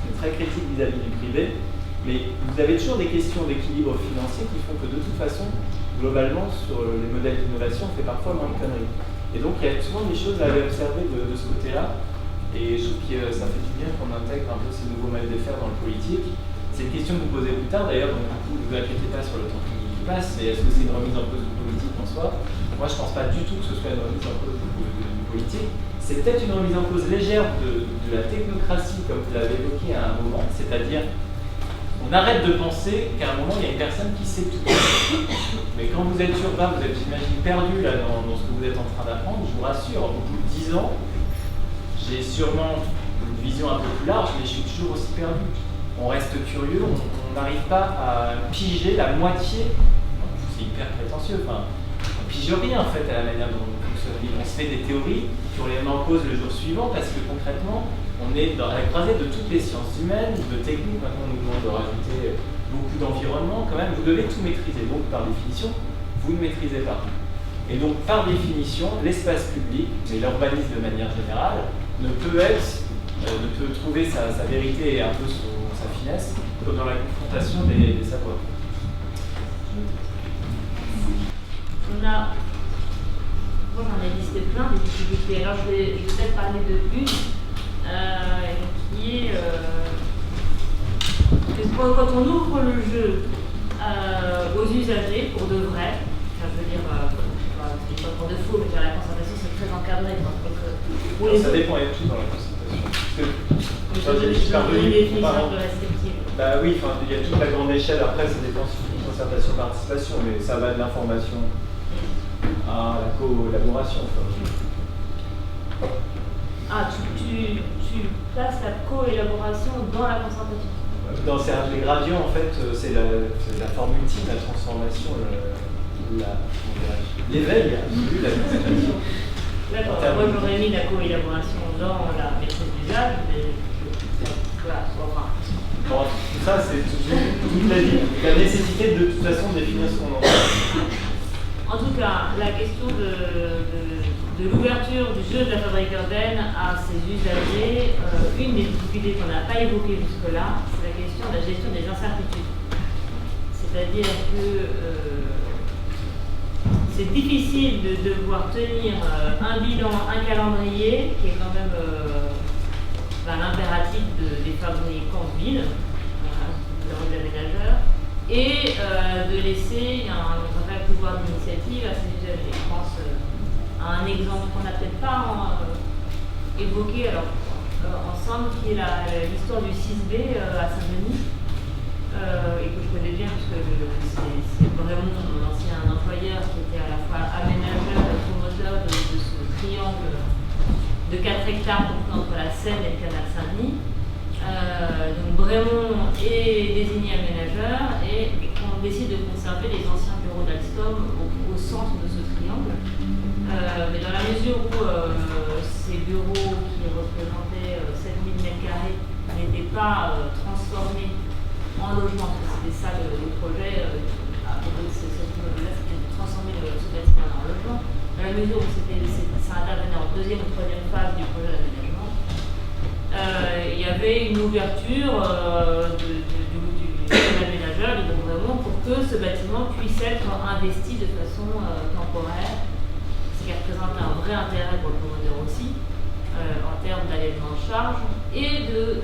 on est très critique vis-à-vis du privé, mais vous avez toujours des questions d'équilibre financier qui font que de toute façon, globalement, sur les modèles d'innovation, on fait parfois moins de conneries. Et donc il y a souvent des choses à aller observer de ce côté-là, et je trouve que ça fait du bien qu'on intègre un peu ces nouveaux modes de faire dans le politique. C'est une question que vous posez plus tard d'ailleurs, donc du coup, ne vous inquiétez pas sur le temps qui passe, mais est-ce que c'est une remise en cause du politique en soi? Moi je ne pense pas du tout que ce soit une remise en cause du politique. C'est peut-être une remise en cause légère de la technocratie, comme vous l'avez évoqué à un moment, c'est-à-dire, On arrête de penser qu'à un moment, il y a une personne qui sait tout. Mais quand vous êtes urbain, vous êtes, j'imagine, perdu là, dans ce que vous êtes en train d'apprendre, je vous rassure, au bout de 10 ans, j'ai sûrement une vision un peu plus large, mais je suis toujours aussi perdu. On reste curieux, on n'arrive pas à piger la moitié, c'est hyper prétentieux, enfin, on pige rien en fait à la manière dont on fonctionne. On se fait des théories qui ont les mêmes en cause le jour suivant, parce que concrètement, on est dans la croisée de toutes les sciences humaines, de techniques. Maintenant, on nous demande de rajouter beaucoup d'environnement. Quand même, vous devez tout maîtriser. Donc, par définition, vous ne maîtrisez pas. Et donc, par définition, l'espace public, et l'urbanisme de manière générale, ne peut trouver sa vérité et un peu sa finesse que dans la confrontation des savoirs. Moi, j'en ai listé plein des difficultés. Alors, je vais peut-être parler de une. Qui est quand on ouvre le jeu aux usagers pour de vrai, enfin, je veux dire, c'est pas pour de faux, mais la concertation c'est très encadré. Ça dépend, il y a tout dans la concertation. Une définition de restrictive. Bah oui, il y a toute la grande échelle, après ça dépend si c'est une concertation participation, mais ça va de l'information à la collaboration. Ah, tu places la co-élaboration dans la concertation. Dans les gradients, en fait, c'est la forme ultime, la transformation, l'éveil absolu, la concertation. D'accord, moi j'aurais mis la co-élaboration dans la maîtrise d'usage, mais voilà, enfin. Bon, tout ça, c'est toute la vie. La nécessité de toute façon de définir ce qu'on entend. En tout cas, la question de l'ouverture du jeu de la fabrique urbaine à ses usagers, une des difficultés qu'on n'a pas évoquées jusque-là, c'est la question de la gestion des incertitudes. C'est-à-dire que c'est difficile de devoir tenir un bilan, un calendrier, qui est quand même l'impératif des fabricants de villes, des aménageurs, et de laisser un vrai pouvoir d'initiative à ses usagers. Je pense à un exemple qu'on n'a peut-être pas évoqué ensemble, qui est l'histoire du 6B à Saint-Denis, et que je connais bien puisque c'est vraiment mon ancien employeur qui était à la fois aménageur et promoteur de ce triangle de 4 hectares entre la Seine et le canal Saint-Denis. Donc Brémond est désigné aménageur et on décide de conserver les anciens bureaux d'Alstom au centre de ce triangle. Mais dans la mesure où ces bureaux qui représentaient 7000 m² n'étaient pas transformés en logement, parce que c'était ça le projet à propos de cet immeuble-là, c'était de transformer ce bâtiment en logement. Dans la mesure où ça intervenait en deuxième ou troisième phase du projet d'aménagement, il y avait une ouverture de l'aménageur, du gouvernement, pour que ce bâtiment puisse être investi de façon temporaire, ce qui représente un vrai intérêt pour le promoteur aussi, en termes d'allègement de charge et de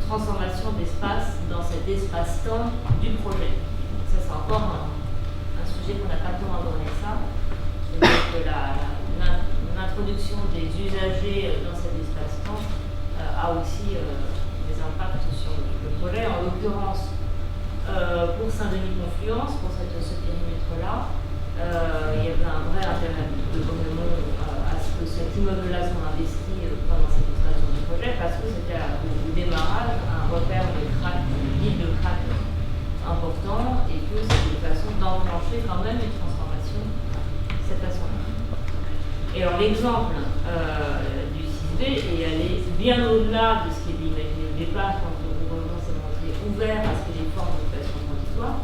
transformation d'espace dans cet espace-temps du projet. Ça, c'est encore un sujet qu'on n'a pas le temps d'aborder ça. L'introduction des usagers dans cet espace-temps a aussi des impacts sur le projet. En l'occurrence, pour Saint-Denis-Confluence, pour ce périmètre-là, il y avait un vrai intérêt de gouvernement à ce que cet immeuble-là soit investi pendant cette exploitation du projet, parce que c'était au démarrage un repère de crack, ville de crack important, et que c'était une façon d'enclencher quand même une transformation de cette façon-là. Et alors l'exemple du 6B est allé bien au-delà de ce qui est imaginé au départ quand le gouvernement s'est montré ouvert à ce qu'il y ait des formes d'occupation transitoire,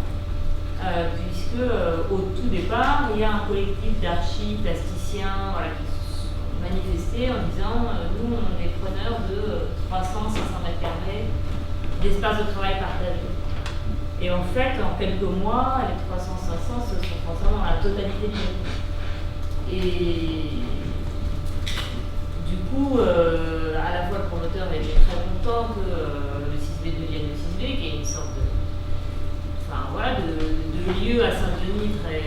puisque au tout départ, il y a un collectif d'archi, plasticiens qui se sont manifestés en disant nous, on est preneurs de 300-500 m² d'espace de travail partagé. Et en fait, en quelques mois, les 300-500 se sont transformés dans la totalité du monde. Et du coup, à la fois le promoteur était très content que le 6B devienne le 6B, qui est une sorte de lieu à Saint-Denis très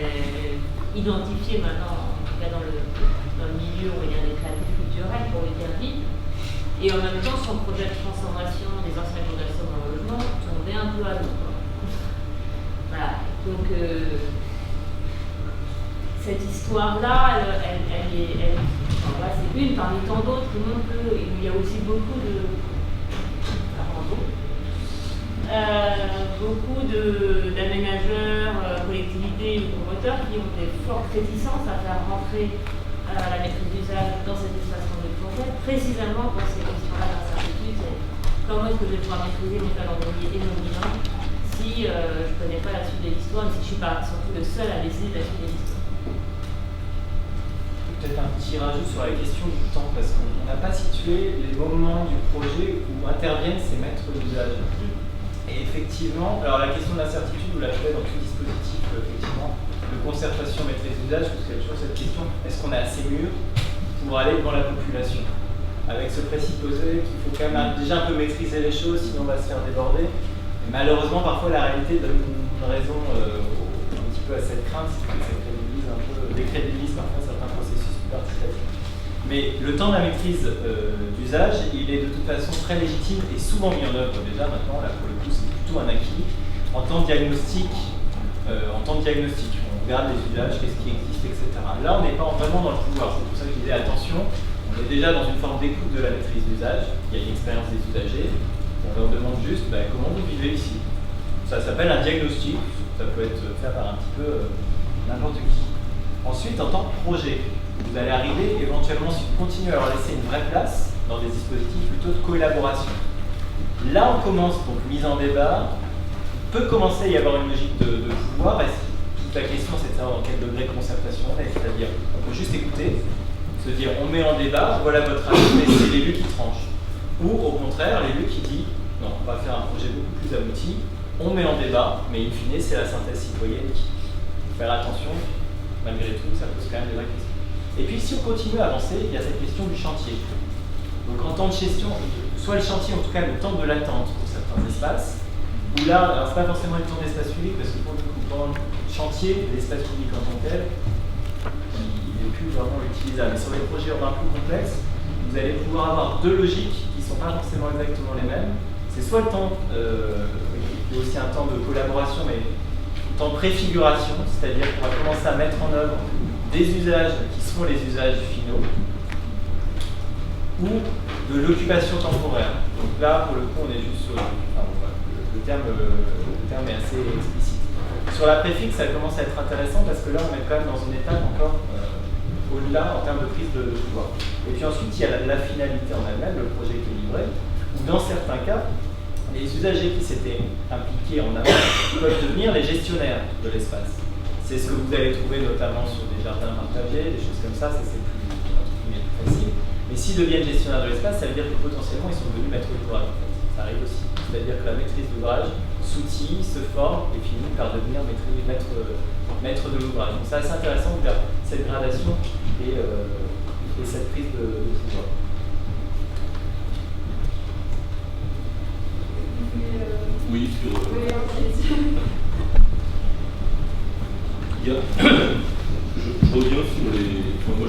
identifié maintenant, en tout cas dans le milieu, on va dire, des créatifs culturels, pour le dire vite. Et en même temps, son projet de transformation des anciens fondations dans le logement tombait un peu à l'eau. Voilà. Donc, cette histoire-là, voilà, c'est une parmi tant d'autres. Il y a aussi beaucoup d'aménageurs, collectivités ou promoteurs qui ont des fortes réticences à faire rentrer la maîtrise d'usage dans cet espacement de projet, précisément pour ces questions-là d'incertitude. Comment est-ce que je vais pouvoir maîtriser mon calendrier et mon bilan si je ne connais pas la suite de l'histoire et si je ne suis pas surtout le seul à décider de la suite de l'histoire. Peut-être un petit rajout sur la question du temps, parce qu'on n'a pas situé les moments du projet où interviennent ces maîtres d'usage. Et effectivement, alors la question de l'incertitude, vous la trouvez dans tout dispositif effectivement, de concertation maîtrise d'usage, parce qu'il y a toujours cette question, est-ce qu'on est assez mûr pour aller devant la population? Avec ce présupposé qu'il faut quand même déjà un peu maîtriser les choses, sinon on va se faire déborder. Et malheureusement, parfois la réalité donne une raison un petit peu à cette crainte, c'est que ça décrédibilise parfois certains processus participatifs. Mais le temps de la maîtrise d'usage, il est de toute façon très légitime et souvent mis en œuvre déjà maintenant, là pour le coup c'est plutôt un acquis, en temps de diagnostic. On regarde les usages, qu'est-ce qui existe, etc. Là on n'est pas vraiment dans le pouvoir, c'est pour ça que je disais attention, on est déjà dans une forme d'écoute de la maîtrise d'usage, il y a une expérience des usagers, on leur demande juste comment vous vivez ici. Ça s'appelle un diagnostic, ça peut être fait par un petit peu n'importe qui. Ensuite, en tant que projet, vous allez arriver éventuellement, si vous continuez à leur laisser une vraie place dans des dispositifs plutôt de collaboration. Là, on commence, donc mise en débat, il peut commencer à y avoir une logique de pouvoir, et toute la question c'est de savoir dans quel degré de concertation on est, c'est-à-dire on peut juste écouter, se dire on met en débat, voilà votre avis, mais c'est l'élu qui tranche. Ou au contraire, l'élu qui dit non, on va faire un projet beaucoup plus abouti, on met en débat, mais in fine c'est la synthèse citoyenne qui faut faire attention, malgré tout, ça pose quand même des vraies questions. Et puis si on continue à avancer, il y a cette question du chantier. Donc en temps de gestion, soit le chantier, en tout cas le temps de l'attente pour certains espaces, où là, alors c'est pas forcément le temps d'espace public, parce que pour le coup, pendant le chantier, l'espace public en tant que tel, il n'est plus vraiment utilisable. Mais sur les projets urbains plus complexes, vous allez pouvoir avoir deux logiques qui ne sont pas forcément exactement les mêmes. C'est soit le temps, il y a aussi un temps de collaboration, mais le temps de préfiguration, c'est-à-dire qu'on va commencer à mettre en œuvre des usages qui seront les usages finaux, ou de l'occupation temporaire. Donc là, pour le coup, on est juste sur le terme est assez explicite. Sur la préfixe, ça commence à être intéressant parce que là, on est quand même dans une étape encore au-delà en termes de prise de pouvoir. Et puis ensuite, il y a la finalité en elle-même, le projet qui est livré, où dans certains cas, les usagers qui s'étaient impliqués en amont peuvent devenir les gestionnaires de l'espace. C'est ce que vous allez trouver notamment sur des jardins partagés, des choses comme ça, c'est plus facile. Mais s'ils deviennent gestionnaires de l'espace, ça veut dire que potentiellement ils sont devenus maîtres d'ouvrage. Ça arrive aussi. C'est-à-dire que la maîtrise d'ouvrage s'outille, se forme et finit par devenir maître de l'ouvrage. Donc c'est assez intéressant de faire cette gradation et cette prise de pouvoir. Oui, sur. Je reviens sur les. Enfin, moi,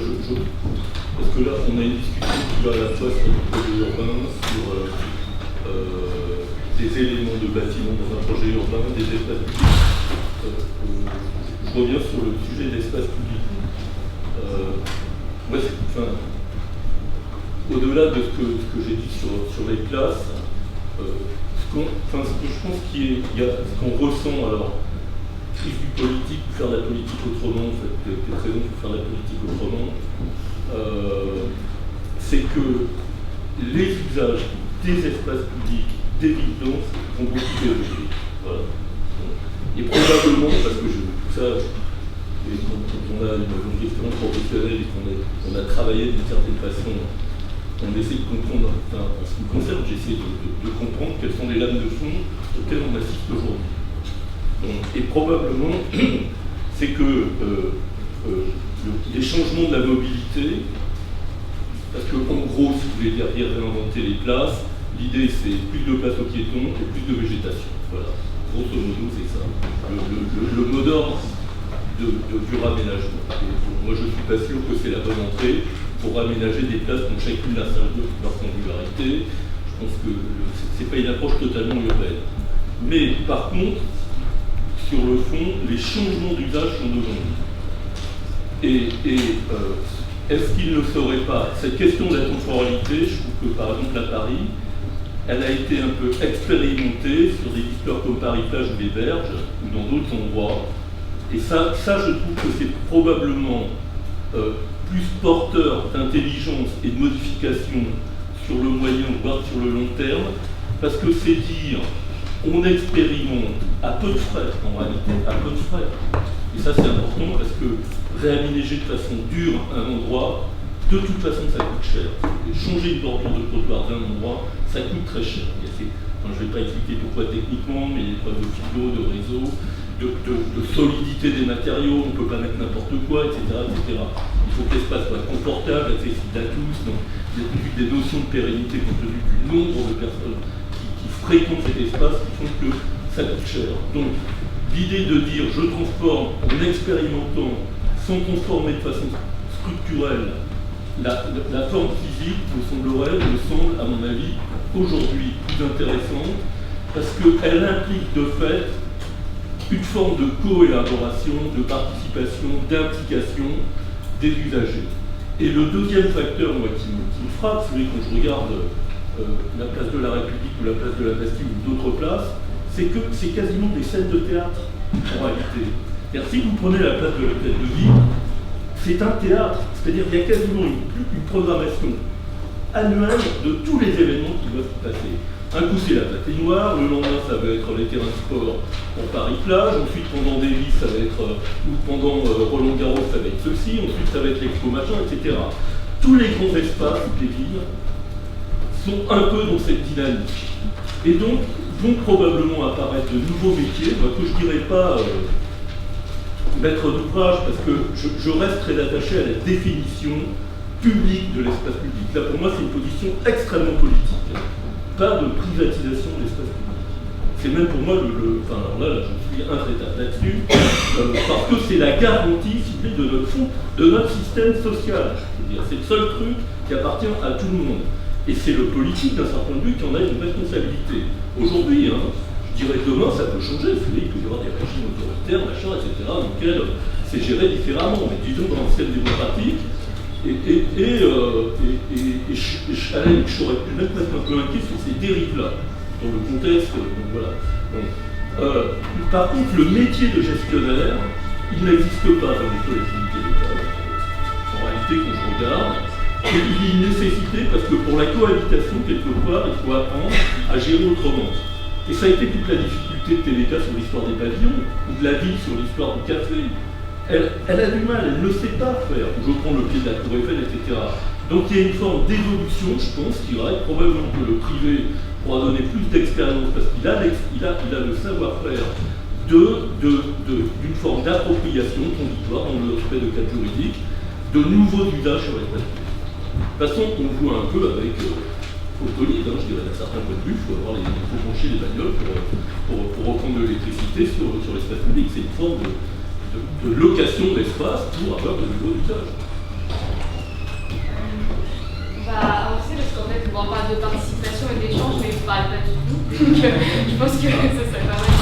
parce que là, on a une discussion qui va à la fois sur le projet urbain, sur des éléments de bâtiment dans un projet urbain, des espaces publics. Je reviens sur le sujet de l'espace public. Au-delà de ce que j'ai dit sur les classes, ce que je pense ce qu'on ressent, alors, crise du politique, pour faire de la politique autrement, en fait, peut-être raison pour faire de la politique autrement, c'est que les usages des espaces publics, des résidences, vont beaucoup évoluer. Voilà. Et probablement, parce que tout ça, quand on a une longue expérience professionnelle et qu'on a travaillé d'une certaine façon, on essaie de comprendre, enfin, en ce qui me concerne, j'essaie de comprendre quelles sont les lames de fond auxquelles on assiste aujourd'hui. Et probablement, c'est que les changements de la mobilité, parce qu'en gros, si vous voulez derrière réinventer les places, l'idée c'est plus de place aux piétons et plus de végétation. Voilà, grosso modo c'est ça. Le mot d'ordre du raménagement. Moi je ne suis pas sûr que c'est la bonne entrée. pour aménager des places dont chacune a leur singularité. Je pense que ce n'est pas une approche totalement urbaine. Mais par contre, sur le fond, les changements d'usage sont devant nous. Est-ce qu'il ne serait pas, cette question de la temporalité, je trouve que par exemple à Paris, elle a été un peu expérimentée sur des histoires comme Paris-Plage ou les Berges, ou dans d'autres endroits. Et ça, je trouve que c'est probablement plus porteur d'intelligence et de modification sur le moyen, voire sur le long terme, parce que c'est dire, on expérimente à peu de frais, en réalité, à peu de frais. Et ça, c'est important parce que réaménager de façon dure un endroit, de toute façon, ça coûte cher. Et changer une bordure de trottoir d'un endroit, ça coûte très cher. Je ne vais pas expliquer pourquoi techniquement, mais il y a des problèmes de fibre, de réseau, de solidité des matériaux, on ne peut pas mettre n'importe quoi, etc., etc. Il faut que l'espace soit confortable, accessible à tous. Donc, il y a des notions de pérennité compte tenu du nombre de personnes qui fréquentent cet espace qui font que ça coûte cher. Donc, l'idée de dire je transforme en expérimentant, sans transformer de façon structurelle, la forme physique me semble, à mon avis, aujourd'hui plus intéressante, parce qu'elle implique de fait une forme de coélaboration, de participation, d'implication des usagers. Et le deuxième facteur, moi, qui me frappe, c'est quand je regarde la place de la République ou la place de la Bastille ou d'autres places, c'est que c'est quasiment des scènes de théâtre, en réalité. C'est-à-dire, si vous prenez la place de l'Hôtel de Ville, c'est un théâtre, c'est-à-dire qu'il y a quasiment une programmation annuelle de tous les événements qui doivent se passer. Un coup c'est la patinoire, le lendemain ça va être les terrains de sport en Paris-Plage, ensuite pendant Davis ça va être, ou pendant Roland-Garros ça va être ceci, ensuite ça va être l'expo machin, etc. Tous les grands espaces des villes sont un peu dans cette dynamique. Et donc vont probablement apparaître de nouveaux métiers, moi, que je dirais pas maître d'ouvrage, parce que je reste très attaché à la définition publique de l'espace public. Là pour moi c'est une position extrêmement politique. Pas de privatisation de l'espace public. C'est même pour moi enfin alors là je suis intraitable là-dessus, parce que c'est la garantie, si vous voulez, de notre système social. C'est-à-dire, c'est le seul truc qui appartient à tout le monde. Et c'est le politique, d'un certain point de vue, qui en a une responsabilité. Aujourd'hui, je dirais demain, ça peut changer. Vous savez, il peut y avoir des régimes autoritaires, machin, etc., dans lesquels c'est géré différemment. Mais disons, dans un système démocratique, je serais pu même être un peu inquiet sur ces dérives-là, dans le contexte. Donc voilà. Par contre, le métier de gestionnaire, il n'existe pas dans les collectivités locales. En réalité, quand je regarde, il y a une nécessité parce que pour la cohabitation, quelque part, il faut apprendre à gérer autrement. Et ça a été toute la difficulté de Téléka sur l'histoire des pavillons, ou de la ville sur l'histoire du café. Elle a du mal, elle ne sait pas faire. Je prends le pied de la Tour Eiffel, etc. Donc il y a une forme d'évolution, je pense, qui va être probablement que le privé pourra donner plus d'expérience parce qu'il a le savoir-faire d'une forme d'appropriation transitoire dans le respect de cadre juridique, de nouveaux usages sur l'espace public. De toute façon, on joue un peu avec Autolib, je dirais d'un certain point de vue, il faut brancher les bagnoles pour reprendre de l'électricité sur l'espace public. C'est une forme de location d'espace pour avoir de nouveaux usages. On va avancer parce qu'en fait, on parle de participation et d'échange, mais vous ne parlez pas du tout. Donc, je pense que ça serait pas mal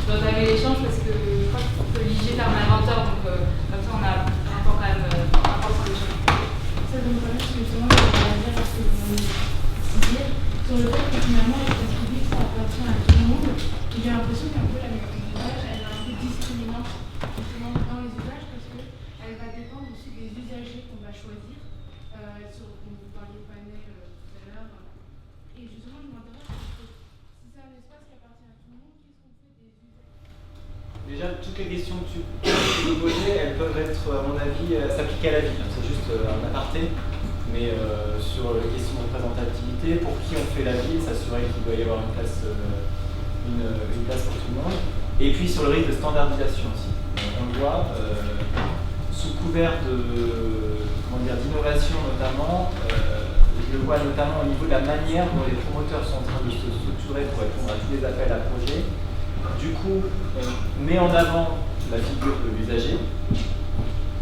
d'entamer l'échange parce que je crois qu'il faut liger terme à 20h, donc comme ça on a un temps quand même important d'échange. Ça donne pas juste justement de réagir à ce que vous venez de dire sur le fait que finalement l'espace public ça appartient à tout le monde. J'ai l'impression qu'un peu la méthode d'usage elle est un peu discriminante justement dans les usages parce qu'elle va dépendre aussi des usagers qu'on va choisir. Vous parliez panel tout à l'heure. Et justement je m'intéresse parce que si c'est un espace qui appartient à tout le monde, qu'est-ce qu'on fait des usagers? Déjà, toutes les questions que tu peux poser, elles peuvent être, à mon avis, s'appliquer à la ville. C'est juste un aparté. Mais sur les questions de représentativité, pour qui on fait la ville, s'assurer qu'il doit y avoir une place pour tout le monde. Et puis sur le risque de standardisation aussi. On le voit, sous couvert d'innovation notamment, je le vois notamment au niveau de la manière dont les promoteurs sont en train de se structurer pour répondre à tous les appels à projets. Du coup, on met en avant la figure de l'usager,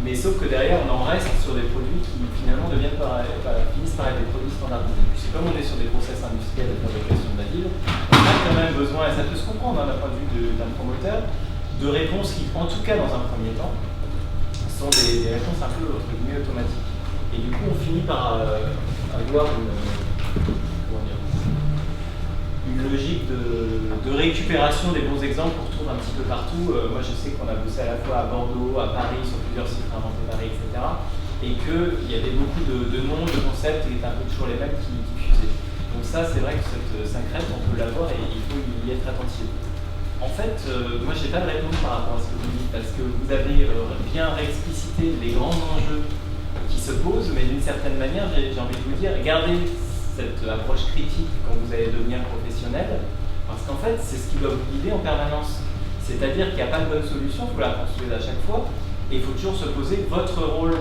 Mais sauf que derrière, on en reste sur des produits qui finalement finissent par être des produits standardisés. Puisque comme on est sur des process industriels de fabrication de la ville, on a quand même besoin, et ça peut se comprendre d'un point de vue d'un promoteur, de réponses qui, en tout cas dans un premier temps, sont des réponses un peu entre guillemets automatiques. Et du coup, on finit par avoir une logique de récupération des bons exemples qu'on retrouve un petit peu partout. Moi, je sais qu'on a bossé à la fois à Bordeaux, à Paris, sur plusieurs sites inventés Paris, etc. Et qu'il y avait beaucoup de noms, de concepts qui étaient un peu toujours les mêmes qui fusaient. Donc ça, c'est vrai que cette syncrète, on peut l'avoir et il faut y être attentif. En fait, moi, je n'ai pas de réponse par rapport à ce que vous dites, parce que vous avez bien réexplicité les grands enjeux qui se posent, mais d'une certaine manière, j'ai envie de vous dire, gardez cette approche critique quand vous allez devenir professionnel, parce qu'en fait, c'est ce qui doit vous guider en permanence. C'est-à-dire qu'il n'y a pas de bonne solution, il faut la construire à chaque fois, et il faut toujours se poser votre rôle.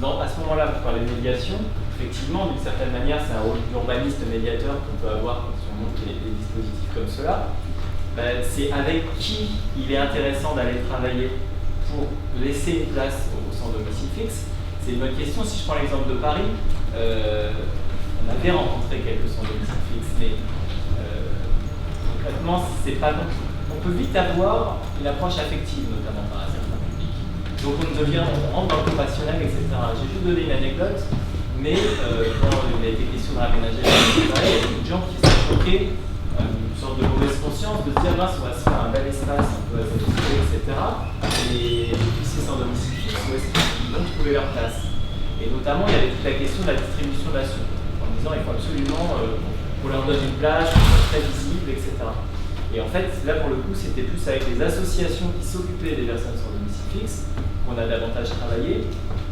À ce moment-là, vous parlez de médiation, effectivement, d'une certaine manière, c'est un rôle d'urbaniste médiateur qu'on peut avoir quand on monte les dispositifs comme cela. C'est avec qui il est intéressant d'aller travailler pour laisser une place au sans domicile fixe. C'est une bonne question. Si je prends l'exemple de Paris, on avait rencontré quelques sans domicile fixe, mais concrètement, c'est pas bon. On peut vite avoir une approche affective, notamment par certains publics. Donc on rentre dans le compassionnel, etc. J'ai juste donné une anecdote, mais quand il a été question de raménager, il y a beaucoup de gens qui sont choqués, une sorte de mauvaise conscience, de se dire mince, on va se faire un bel espace, un peu administré, etc. Et puis c'est sans domicile fixe, où est-ce qu'ils vont trouver leur place? Et notamment, il y avait toute la question de la distribution de la soupe, en disant il faut absolument qu'on leur donne une place, qu'on soit très visible, etc. Et en fait, là pour le coup, c'était plus avec les associations qui s'occupaient des personnes sans domicile fixe qu'on a davantage travaillé,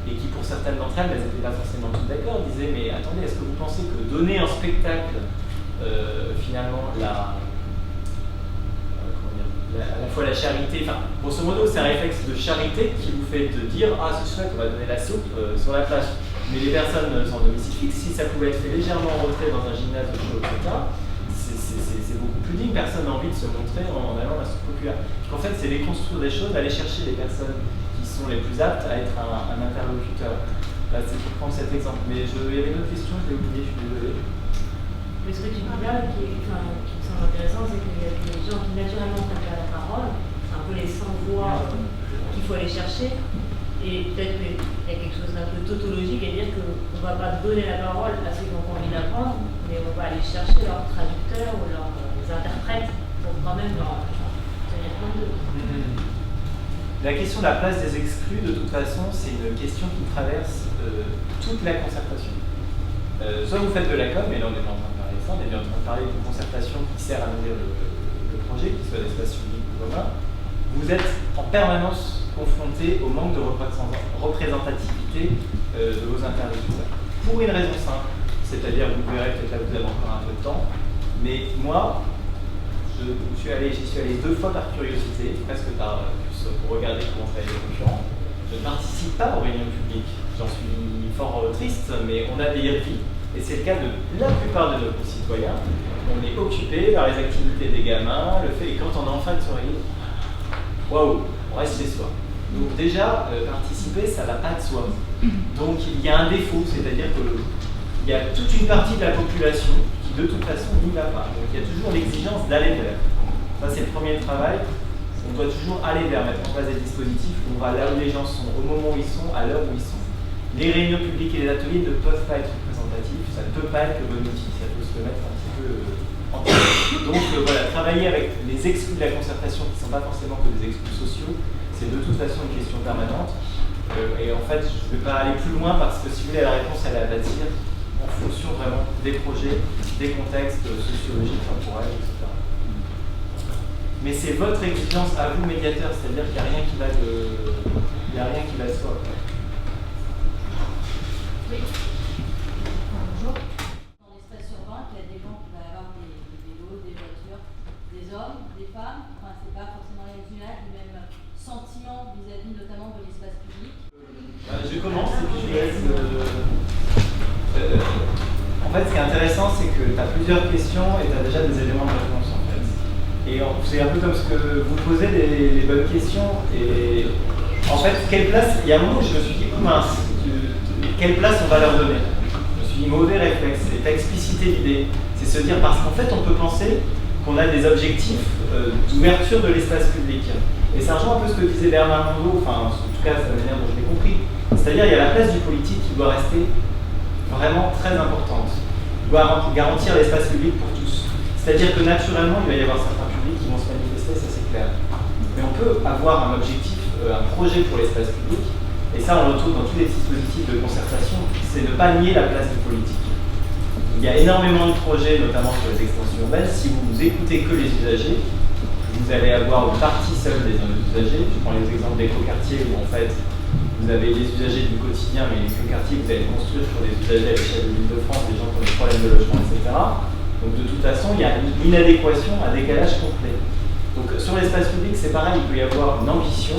et qui pour certaines d'entre elles, elles n'étaient pas forcément toutes d'accord, disaient mais attendez, est-ce que vous pensez que donner un spectacle finalement à la fois la charité, enfin grosso modo c'est un réflexe de charité qui vous fait de dire ah c'est chouette on va donner la soupe sur la plage, mais les personnes sans domicile fixe, si ça pouvait être fait légèrement en retrait dans un gymnase ou chaud, etc., c'est beaucoup plus digne, personne n'a envie de se montrer en allant à la soupe populaire. Donc en fait c'est déconstruire des choses, aller chercher les personnes qui sont les plus aptes à être un interlocuteur. Là c'est pour prendre cet exemple, mais il y avait une autre question, je l'ai oublié, je suis désolé. Mais ce que tu dis là, qui me semble intéressant, c'est qu'il y a des gens qui naturellement prennent pas la parole, c'est un peu les sans-voix qu'il faut aller chercher, et peut-être qu'il y a quelque chose d'un peu tautologique à dire qu'on ne va pas donner la parole à ceux qui ont envie d'apprendre, mais on va aller chercher leurs traducteurs ou leurs interprètes pour quand même leur tenir compte d'eux. La question de la place des exclus, de toute façon, c'est une question qui traverse toute la concertation. Soit vous faites de la com, et là on est en train de parler de ça, on est en train de parler d'une concertation qui sert à nourrir le projet, qu'il soit d'espace public ou commun. Vous êtes en permanence confronté au manque de représentativité de vos interlocuteurs. Pour une raison simple, c'est-à-dire, vous verrez peut-être là vous avez encore un peu de temps, mais moi, j'y suis allé 2 fois par curiosité, presque par pour regarder comment travaillent les concurrents. Je ne participe pas aux réunions publiques. J'en suis fort triste, mais on a des vies, et c'est le cas de la plupart de nos concitoyens. On est occupé par les activités des gamins, et quand on est en fin de soirée, waouh, on reste chez soi. Donc déjà, participer, ça va pas de soi. Donc il y a un défaut, c'est-à-dire qu'il y a toute une partie de la population qui de toute façon n'y va pas. Donc il y a toujours l'exigence d'aller vers. Ça c'est le premier travail. On doit toujours aller vers, mettre en place des dispositifs où on va là où les gens sont, au moment où ils sont, à l'heure où ils sont. Les réunions publiques et les ateliers ne peuvent pas être représentatifs, ça ne peut pas être le bon outil, ça peut se mettre un petit peu en tête. Donc voilà, travailler avec les exclus de la concertation qui ne sont pas forcément que des exclus sociaux, c'est de toute façon une question permanente. Et en fait, je ne vais pas aller plus loin parce que si vous voulez, la réponse elle est à bâtir en fonction vraiment des projets, des contextes sociologiques, temporels, etc. Mais c'est votre exigence à vous, médiateur, c'est-à-dire qu'il n'y a rien qui va de soi. Oui. Bonjour. Dans l'espace urbain, il y a des gens qui vont avoir des vélos, des voitures, des hommes, des femmes, enfin c'est pas forcément les mêmes usages, les mêmes sentiments vis-à-vis notamment de l'espace public. Je commence et puis je laisse. En fait, ce qui est intéressant, c'est que tu as plusieurs questions et tu as déjà des éléments de réponse en fait. Et c'est un peu comme ce que vous posez des bonnes questions et en fait, quelle place, il y a un moment où je me suis dit, oh mince, quelle place on va leur donner? Je me suis dit, mauvais réflexe, c'est expliciter l'idée. C'est se dire, parce qu'en fait, on peut penser qu'on a des objectifs d'ouverture de l'espace public. Et ça rejoint un peu ce que disait Bernard Monod, enfin, en tout cas, c'est la manière dont je l'ai compris. C'est-à-dire, il y a la place du politique qui doit rester vraiment très importante. Il doit garantir l'espace public pour tous. C'est-à-dire que naturellement, il va y avoir certains publics qui vont se manifester, ça c'est clair. Mais on peut avoir un objectif, un projet pour l'espace public, et ça on le retrouve dans tous les dispositifs de concertation, c'est ne pas nier la place du politique. Il y a énormément de projets, notamment sur les extensions urbaines. Si vous écoutez que les usagers, vous allez avoir une partie seule des usagers. Je prends les exemples d'éco-quartiers où en fait vous avez les usagers du quotidien, mais l'éco-quartier vous allez construire pour des usagers à l'échelle de l'Île-de-France, des gens qui ont des problèmes de logement, etc. Donc de toute façon, il y a une inadéquation, un décalage complet. Donc sur l'espace public, c'est pareil, il peut y avoir une ambition.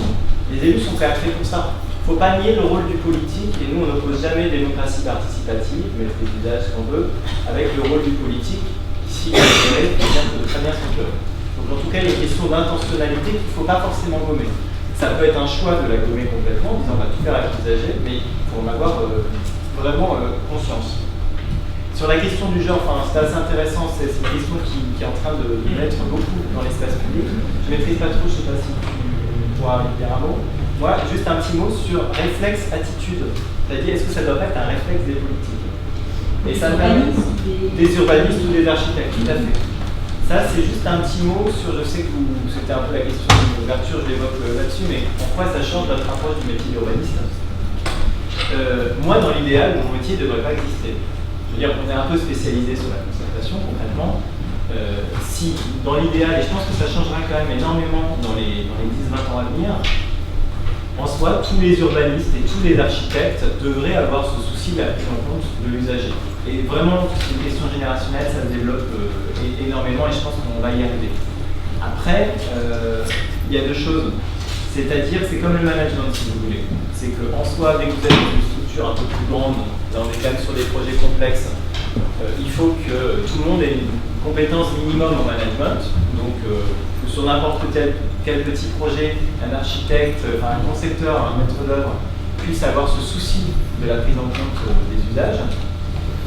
Les élus sont créés pour ça. Il ne faut pas nier le rôle du politique, et nous on n'oppose jamais démocratie participative, mais les usages qu'on veut, avec le rôle du politique, qui s'y est géré, très bien son job. Donc en tout cas, il y a une question d'intentionnalité qu'il ne faut pas forcément gommer. Ça peut être un choix de la gommer complètement, en disant on va tout faire avec l'usager, mais il faut en avoir vraiment conscience. Sur la question du genre, enfin, c'est assez intéressant, c'est une question qui est en train de naître beaucoup dans l'espace public. Je ne maîtrise pas trop, je ne sais pas si tu pourras y dire un mot. Moi, juste un petit mot sur réflexe, attitude. C'est-à-dire, est-ce que ça doit être un réflexe des politiques? Et ça me permet des urbanistes ou des architectes, tout à fait. Ça, c'est juste un petit mot sur, je sais que c'était un peu la question de l'ouverture, je l'évoque là-dessus, mais en quoi ça change notre approche du métier d'urbaniste? Moi, dans l'idéal, mon métier ne devrait pas exister. Je veux dire qu'on est un peu spécialisé sur la concertation, concrètement. Si, dans l'idéal, et je pense que ça changera quand même énormément dans les 10-20 ans à venir, en soi, tous les urbanistes et tous les architectes devraient avoir ce souci de la prise en compte de l'usager. Et vraiment, c'est une question générationnelle, ça se développe énormément et je pense qu'on va y arriver. Après, il y a deux choses. C'est-à-dire, c'est comme le management, si vous voulez. C'est qu'en soi, dès que vous êtes dans une structure un peu plus grande, là on est quand même sur des projets complexes, il faut que tout le monde ait une compétence minimum en management. Donc, sur n'importe quel petit projet, un architecte, un concepteur, un maître d'œuvre puisse avoir ce souci de la prise en compte des usages.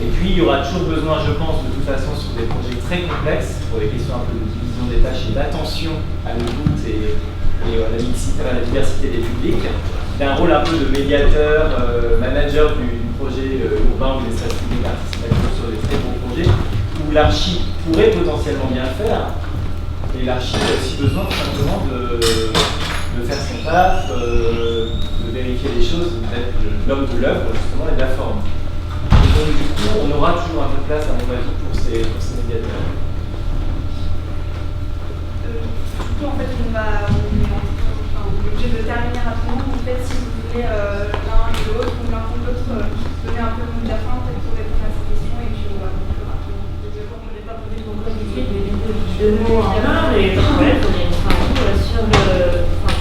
Et puis, il y aura toujours besoin, je pense, de toute façon, sur des projets très complexes, pour des questions un peu de division des tâches et d'attention à l'écoute et à la mixité, à la diversité des publics, d'un rôle un peu de médiateur, manager du projet urbain ou des espaces publics participatifs sur des très gros projets, où l'archi pourrait potentiellement bien faire, et l'archi a aussi besoin tout simplement de faire son taf, de vérifier les choses, d'être l'homme de l'œuvre justement et de la forme. Et donc du coup, on aura toujours un peu de place à mon avis pour ces médiateurs. Du coup, en fait, on est obligé de terminer rapidement. En fait, si vous voulez l'un et l'autre, ou l'un ou l'autre, donner un peu le mot de la fin, peut-être pour répondre à ces questions, et puis on va conclure rapidement. Désolé, comme on n'est pas posé pour deux mots en un, mais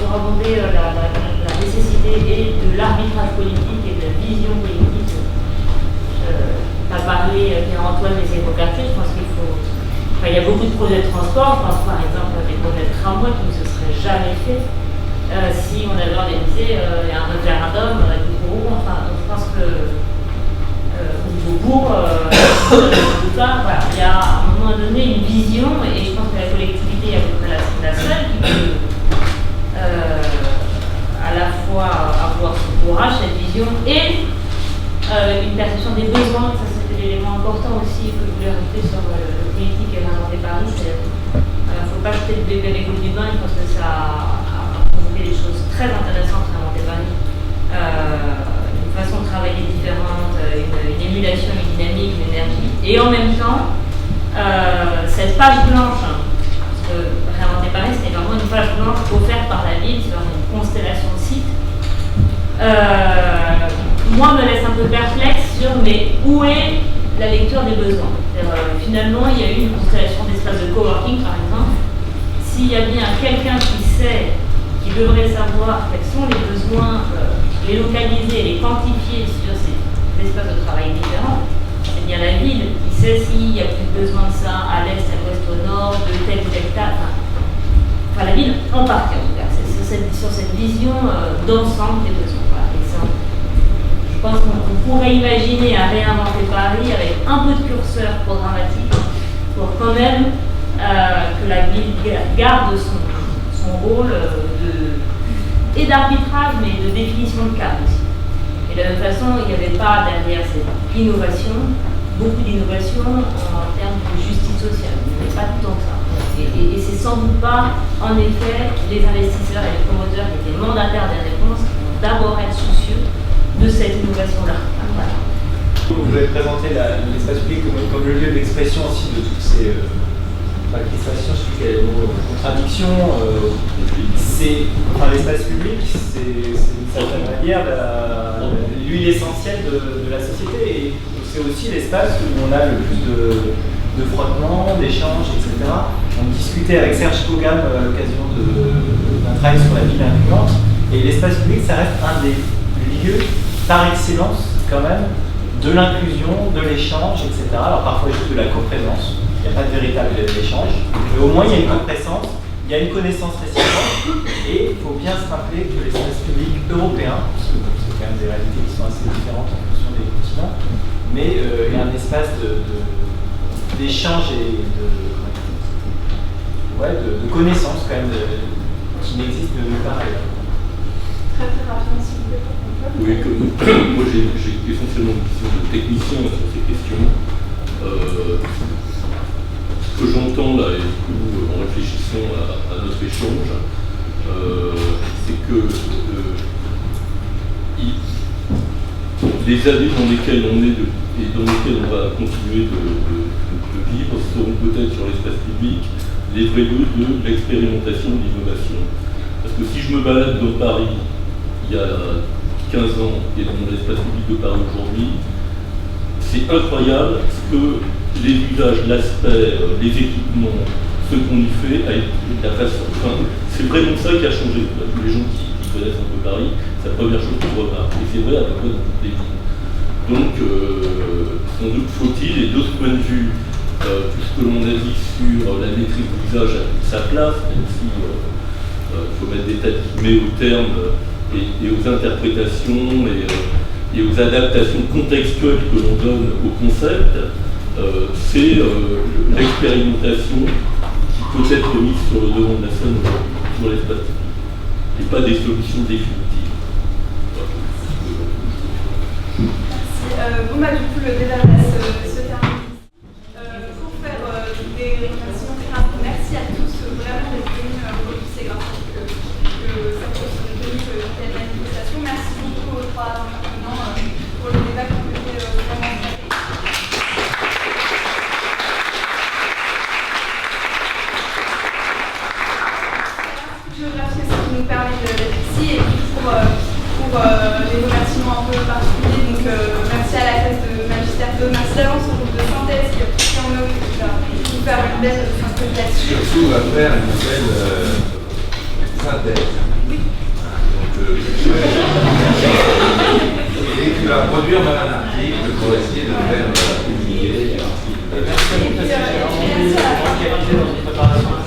pour abonder la nécessité et de l'arbitrage politique et de la vision politique. Tu as parlé, Pierre-Antoine, des éco-quartiers, je pense qu'il faut. Enfin, il y a beaucoup de projets de transport, je pense par exemple à des projets de tramway qui ne se seraient jamais faits si on avait organisé un référendum du bourg. Enfin, donc je pense que au niveau bourg, voilà, il y a à un moment donné une vision, et je pense que la collectivité est à peu près la seule qui peut à la fois avoir son courage, cette vision, et une perception des besoins. Ça, c'était l'élément important aussi que je voulais rajouter sur le politique et l'inventer Paris. Il ne faut pas jeter le bébé avec l'eau du bain. Je pense que ça a provoqué des choses très intéressantes à inventer Paris. Une façon de travailler différente, une émulation, une dynamique, une énergie. Et en même temps, cette page blanche, parce que réinventer Paris, c'était vraiment une page blanche offerte par la ville sur une constellation de sites. Moi, me laisse un peu perplexe sur mais où est la lecture des besoins. Finalement, il y a eu une constellation d'espaces de coworking, par exemple. S'il y a bien quelqu'un qui sait, qui devrait savoir quels sont les besoins, les localiser, les quantifier sur ces espaces de travail différents, c'est bien la ville qui sait s'il y a plus besoin de ça à l'est, à l'ouest, au nord, de tel ou tel tas. Enfin, la ville en partie en tout cas. C'est cette vision d'ensemble des besoins. Voilà. Je pense qu'on pourrait imaginer à réinventer Paris avec un peu de curseur programmatique pour quand même que la ville garde son rôle et d'arbitrage, mais de définition de cadre aussi. Et de la même façon, il n'y avait pas derrière cette innovation, beaucoup d'innovation en termes de justice sociale. Il n'y avait pas tant que ça. Et c'est sans doute pas, en effet, les investisseurs et les promoteurs qui étaient mandataires des réponses qui vont d'abord être soucieux de cette innovation-là. Voilà. Vous avez présenté l'espace public comme le lieu d'expression aussi de toutes ces crispations, je sais plus quel est le mot, contradictions. L'espace public, c'est d'une certaine manière l'huile essentielle de la société. Et c'est aussi l'espace où on a le plus de frottement, d'échanges, etc. On discutait avec Serge Kogan à l'occasion d'un travail sur la ville incluante. Et l'espace public, ça reste un des lieux par excellence quand même de l'inclusion, de l'échange, etc. Alors parfois juste de la coprésence, il n'y a pas de véritable échange, mais au moins il y a une coprésence, il y a une connaissance réciproque, et il faut bien se rappeler que l'espace public européen, parce que c'est quand même des réalités qui sont assez différentes en fonction des continents, mais il y a un espace d'échange et de connaissance quand même qui n'existe nulle part ailleurs. Très rapidement, s'il vous plaît. Oui, moi j'ai essentiellement une vision de technicien sur ces questions. Ce que j'entends là, et du coup, en réfléchissant à notre échange, c'est que les années dans lesquelles on est et dans lesquelles on va continuer de vivre seront peut-être sur l'espace public les vrais lieux de l'expérimentation de l'innovation. Parce que si je me balade dans Paris il y a 15 ans et dans l'espace public de Paris aujourd'hui, c'est incroyable ce que les usages, l'aspect, les équipements, ce qu'on y fait, la façon. Enfin, c'est vraiment ça qui a changé. Tous les gens qui connaissent un peu Paris, c'est la première chose qu'on remarque. Et c'est vrai à peu près dans toutes les villes. Donc, sans doute faut-il, et d'autres points de vue, tout ce que l'on a dit sur la maîtrise de l'usage a toute sa place, même si il faut mettre des tas de guillemets aux termes et aux interprétations et aux adaptations contextuelles que l'on donne au concept, c'est l'expérimentation qui peut être mise sur le devant de la scène sur l'espace public, et pas des solutions définitives. Merci. Du coup, le débat va se terminer. Pour faire des remerciements très rapides, merci à tous vraiment d'être venus aujourd'hui. C'est grâce à que cette chose est tenue telle manifestation. Merci beaucoup aux trois intervenants pour le débat qui ont été vraiment intéressant. Géographie aussi qui nous permet d'être ici et pour les remerciements un peu particuliers. Donc merci à la thèse de magistère Théo, merci d'avance au groupe de synthèse qui a pris en note et qui va nous faire une belle synthèse là-dessus. Surtout, on va faire une belle synthèse. Oui. Et tu vas produire même un article pour essayer de faire publier. Merci à vous parce que j'ai vraiment qualité dans une préparation.